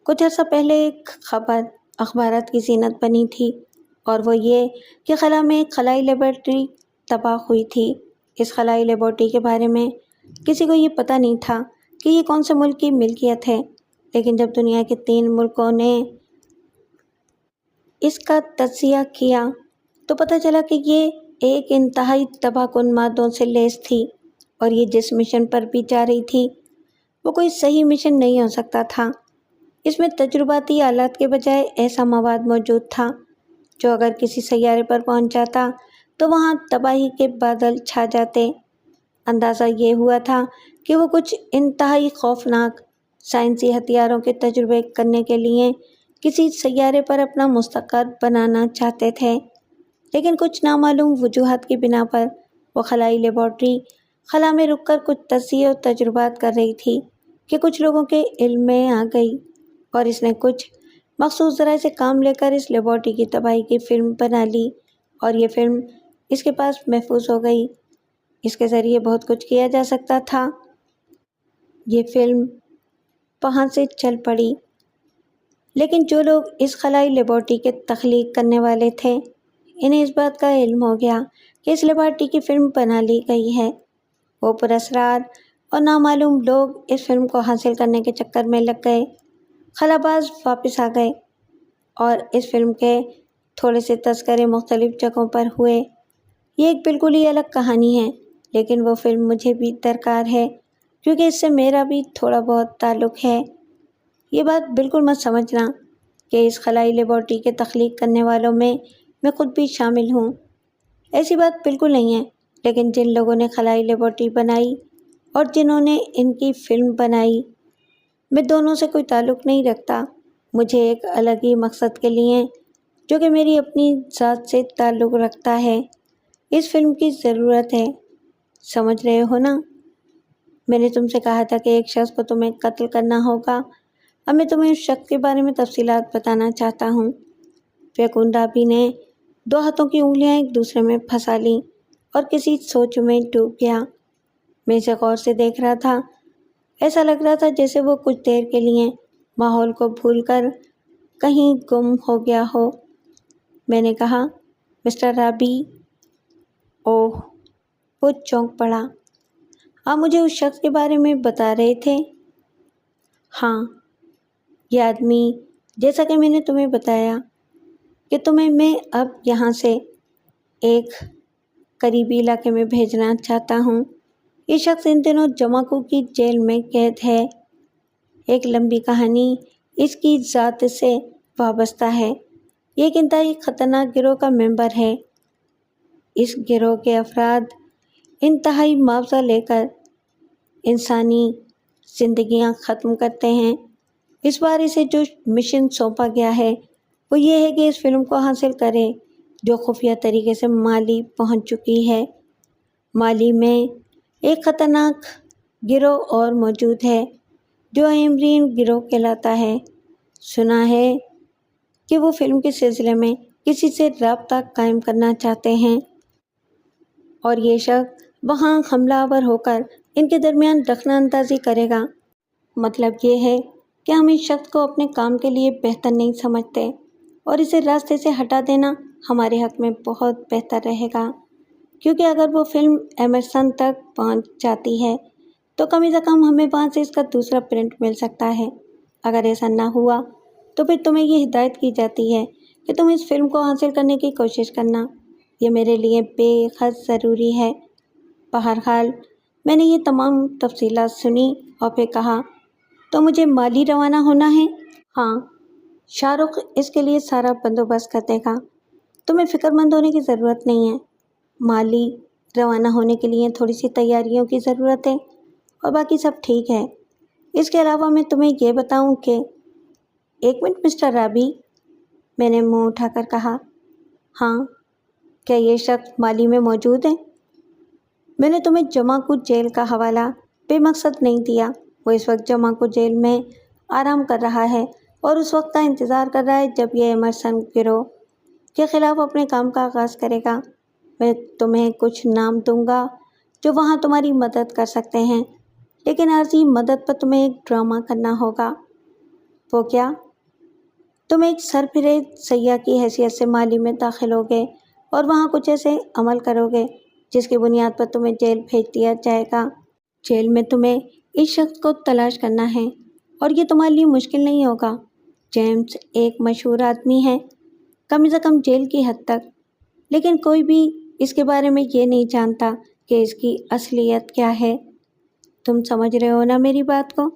Speaker 1: کچھ عرصہ پہلے ایک خبر اخبارات کی زینت بنی تھی اور وہ یہ کہ خلا میں ایک خلائی لیبارٹری تباہ ہوئی تھی۔ اس خلائی لیبارٹری کے بارے میں کسی کو یہ پتہ نہیں تھا کہ یہ کون سے ملک کی ملکیت ہے، لیکن جب دنیا کے 3 ملکوں نے اس کا تجزیہ کیا تو پتہ چلا کہ یہ ایک انتہائی تباہ کن مادوں سے لیس تھی اور یہ جس مشن پر بھی جا رہی تھی وہ کوئی صحیح مشن نہیں ہو سکتا تھا۔ اس میں تجرباتی آلات کے بجائے ایسا مواد موجود تھا جو اگر کسی سیارے پر پہنچ جاتا تو وہاں تباہی کے بادل چھا جاتے۔ اندازہ یہ ہوا تھا کہ وہ کچھ انتہائی خوفناک سائنسی ہتھیاروں کے تجربے کرنے کے لیے کسی سیارے پر اپنا مستقر بنانا چاہتے تھے، لیکن کچھ نامعلوم وجوہات کی بنا پر وہ خلائی لیبارٹری خلا میں رک کر کچھ تجزیے اور تجربات کر رہی تھی کہ کچھ لوگوں کے علم میں آ گئی اور اس نے کچھ مخصوص ذرائع سے کام لے کر اس لیبارٹری کی تباہی کی فلم بنا لی اور یہ فلم اس کے پاس محفوظ ہو گئی۔ اس کے ذریعے بہت کچھ کیا جا سکتا تھا۔ یہ فلم وہاں سے چل پڑی، لیکن جو لوگ اس خلائی لیبارٹری کے تخلیق کرنے والے تھے انہیں اس بات کا علم ہو گیا کہ اس لیبارٹری کی فلم بنا لی گئی ہے۔ وہ پراسرار اور نامعلوم لوگ اس فلم کو حاصل کرنے کے چکر میں لگ گئے۔ خلاباز واپس آ گئے اور اس فلم کے تھوڑے سے تذکرے مختلف جگہوں پر ہوئے۔ یہ ایک بالکل ہی الگ کہانی ہے، لیکن وہ فلم مجھے بھی درکار ہے کیونکہ اس سے میرا بھی تھوڑا بہت تعلق ہے۔ یہ بات بالکل مت سمجھنا کہ اس خلائی لیبارٹری کے تخلیق کرنے والوں میں خود بھی شامل ہوں، ایسی بات بالکل نہیں ہے، لیکن جن لوگوں نے خلائی لیبارٹری بنائی اور جنہوں نے ان کی فلم بنائی، میں دونوں سے کوئی تعلق نہیں رکھتا۔ مجھے ایک الگ ہی مقصد کے لیے جو کہ میری اپنی ذات سے تعلق رکھتا ہے اس فلم کی ضرورت ہے، سمجھ رہے ہو نا؟ میں نے تم سے کہا تھا کہ ایک شخص کو تمہیں قتل کرنا ہوگا۔ اب میں تمہیں اس شخص کے بارے میں تفصیلات بتانا چاہتا ہوں۔ ویکون رابی نے 2 ہاتھوں کی انگلیاں ایک دوسرے میں پھنسا لیں اور کسی سوچ میں ڈوب گیا۔ میں اسے غور سے دیکھ رہا تھا، ایسا لگ رہا تھا جیسے وہ کچھ دیر کے لیے ماحول کو بھول کر کہیں گم ہو گیا ہو۔ میں نے کہا، مسٹر رابی۔ اوہ، وہ چونک پڑا۔ آپ مجھے اس شخص کے بارے میں بتا رہے تھے؟ ہاں، یہ آدمی، جیسا کہ میں نے تمہیں بتایا کہ تمہیں میں اب یہاں سے ایک قریبی علاقے میں بھیجنا چاہتا ہوں۔ یہ شخص ان دنوں جماکو کی جیل میں قید ہے۔ ایک لمبی کہانی اس کی ذات سے وابستہ ہے۔ یہ ایک انتہائی خطرناک گروہ کا ممبر ہے۔ اس گروہ کے افراد انتہائی معاوضہ لے کر انسانی زندگیاں ختم کرتے ہیں۔ اس بار اسے جو مشن سونپا گیا ہے وہ یہ ہے کہ اس فلم کو حاصل کرے جو خفیہ طریقے سے مالی پہنچ چکی ہے۔ مالی میں ایک خطرناک گروہ اور موجود ہے جو ایمرین گروہ کہلاتا ہے۔ سنا ہے کہ وہ فلم کے سلسلے میں کسی سے رابطہ قائم کرنا چاہتے ہیں اور یہ شخص وہاں حملہ آور ہو کر ان کے درمیان دخل اندازی کرے گا۔ مطلب یہ ہے کہ ہم اس شخص کو اپنے کام کے لیے بہتر نہیں سمجھتے اور اسے راستے سے ہٹا دینا ہمارے حق میں بہت بہتر رہے گا، کیونکہ اگر وہ فلم ایمرسن تک پہنچ جاتی ہے تو کم از کم ہمیں وہاں سے اس کا دوسرا پرنٹ مل سکتا ہے۔ اگر ایسا نہ ہوا تو پھر تمہیں یہ ہدایت کی جاتی ہے کہ تم اس فلم کو حاصل کرنے کی کوشش کرنا۔ یہ میرے لیے بے حد ضروری ہے۔ بہرحال میں نے یہ تمام تفصیلات سنی اور پھر کہا، تو مجھے مالی روانہ ہونا ہے؟ ہاں، شاہ رخ اس کے لیے سارا بندوبست کر دے گا۔ تمہیں فکر مند ہونے کی ضرورت نہیں ہے۔ مالی روانہ ہونے کے لیے تھوڑی سی تیاریوں کی ضرورت ہے اور باقی سب ٹھیک ہے۔ اس کے علاوہ میں تمہیں یہ بتاؤں کہ… ایک منٹ مسٹر رابی، میں نے منہ اٹھا کر کہا۔ ہاں، کیا یہ شخص مالی میں موجود ہے؟ میں نے تمہیں جمع کو جیل کا حوالہ بے مقصد نہیں دیا۔ وہ اس وقت جمع کو جیل میں آرام کر رہا ہے اور اس وقت کا انتظار کر رہا ہے جب یہ ایمرسن گروہ کے خلاف اپنے کام کا آغاز کرے گا۔ میں تمہیں کچھ نام دوں گا جو وہاں تمہاری مدد کر سکتے ہیں، لیکن عارضی مدد پر تمہیں ایک ڈرامہ کرنا ہوگا۔ وہ کیا؟ تم ایک سرفریب سیاح کی حیثیت سے مالی میں داخل ہوگے اور وہاں کچھ ایسے عمل کرو گے جس کی بنیاد پر تمہیں جیل بھیج دیا جائے گا۔ جیل میں تمہیں اس شخص کو تلاش کرنا ہے اور یہ تمہارے لیے مشکل نہیں ہوگا۔ جیمز ایک مشہور آدمی ہے، کم از کم جیل کی حد تک، لیکن کوئی بھی اس کے بارے میں یہ نہیں جانتا کہ اس کی اصلیت کیا ہے۔ تم سمجھ رہے ہو نا میری بات کو؟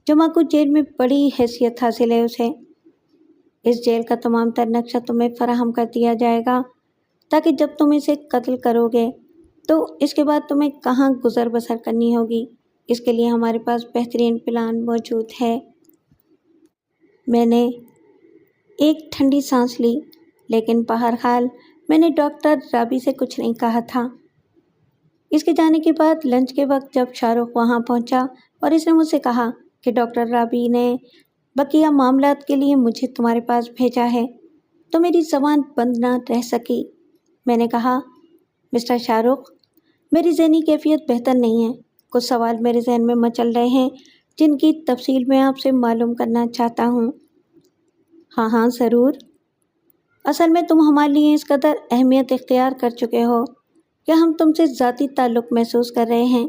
Speaker 1: جمع کو جیل میں بڑی حیثیت حاصل ہے اسے۔ اس جیل کا تمام تر نقشہ تمہیں فراہم کر دیا جائے گا تاکہ جب تم اسے قتل کرو گے تو اس کے بعد تمہیں کہاں گزر بسر کرنی ہوگی۔ اس کے لیے ہمارے پاس بہترین پلان موجود ہے۔ میں نے ایک ٹھنڈی سانس لی، لیکن بہرحال میں نے ڈاکٹر رابی سے کچھ نہیں کہا تھا۔ اس کے جانے کے بعد لنچ کے وقت جب شاہ رخ وہاں پہنچا اور اس نے مجھ سے کہا کہ ڈاکٹر رابی نے بقیہ معاملات کے لیے مجھے تمہارے پاس بھیجا ہے، تو میری زبان بند نہ رہ سکی۔ میں نے کہا، مسٹر شاہ رخ، میری ذہنی کیفیت بہتر نہیں ہے۔ کچھ سوال میرے ذہن میں مچل رہے ہیں جن کی تفصیل میں آپ سے معلوم کرنا چاہتا ہوں۔ ہاں ہاں ضرور۔ اصل میں تم ہمارے لیے اس قدر اہمیت اختیار کر چکے ہو کہ ہم تم سے ذاتی تعلق محسوس کر رہے ہیں۔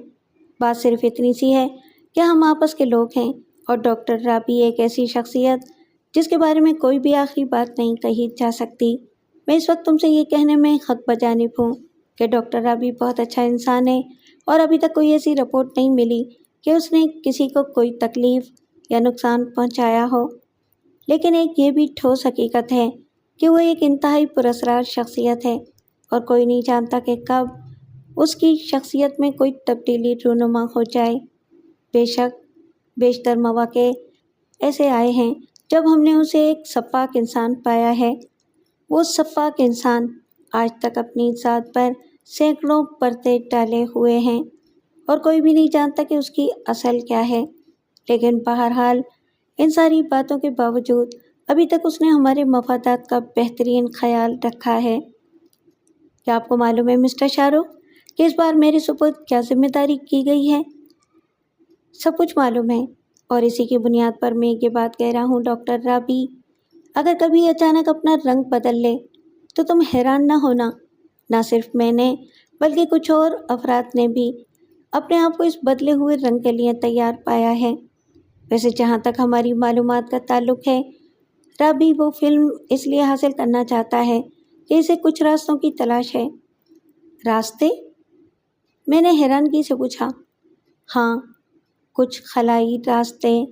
Speaker 1: بات صرف اتنی سی ہے کہ ہم آپس کے لوگ ہیں اور ڈاکٹر رابی ایک ایسی شخصیت جس کے بارے میں کوئی بھی آخری بات نہیں کہی جا سکتی۔ میں اس وقت تم سے یہ کہنے میں حق بجانب ہوں کہ ڈاکٹر رابی بہت اچھا انسان ہے اور ابھی تک کوئی ایسی رپورٹ نہیں ملی کہ اس نے کسی کو کوئی تکلیف یا نقصان پہنچایا ہو۔ لیکن ایک یہ بھی ٹھوس حقیقت ہے کہ وہ ایک انتہائی پراسرار شخصیت ہے اور کوئی نہیں جانتا کہ کب اس کی شخصیت میں کوئی تبدیلی رونما ہو جائے۔ بے شک بیشتر مواقع ایسے آئے ہیں جب ہم نے اسے ایک شفاف انسان پایا ہے۔ وہ شفاف انسان آج تک اپنی ذات پر سینکڑوں پردے ڈالے ہوئے ہیں اور کوئی بھی نہیں جانتا کہ اس کی اصل کیا ہے۔ لیکن بہرحال ان ساری باتوں کے باوجود ابھی تک اس نے ہمارے مفادات کا بہترین خیال رکھا ہے۔ کیا آپ کو معلوم ہے مسٹر شاہ رخ کہ اس بار میرے سپرد کیا ذمہ داری کی گئی ہے؟ سب کچھ معلوم ہے اور اسی کی بنیاد پر میں یہ بات کہہ رہا ہوں ڈاکٹر رابی، اگر کبھی اچانک اپنا رنگ بدل لے تو تم حیران نہ ہونا۔ نہ صرف میں نے بلکہ کچھ اور افراد نے بھی اپنے آپ کو اس بدلے ہوئے رنگ کے لیے تیار پایا ہے۔ ویسے جہاں تک ہماری معلومات کا تعلق ہے، رابی وہ فلم اس لیے حاصل کرنا چاہتا ہے کہ اسے کچھ راستوں کی تلاش ہے۔ راستے؟ میں نے حیرانگی سے پوچھا۔ ہاں، کچھ خلائی راستے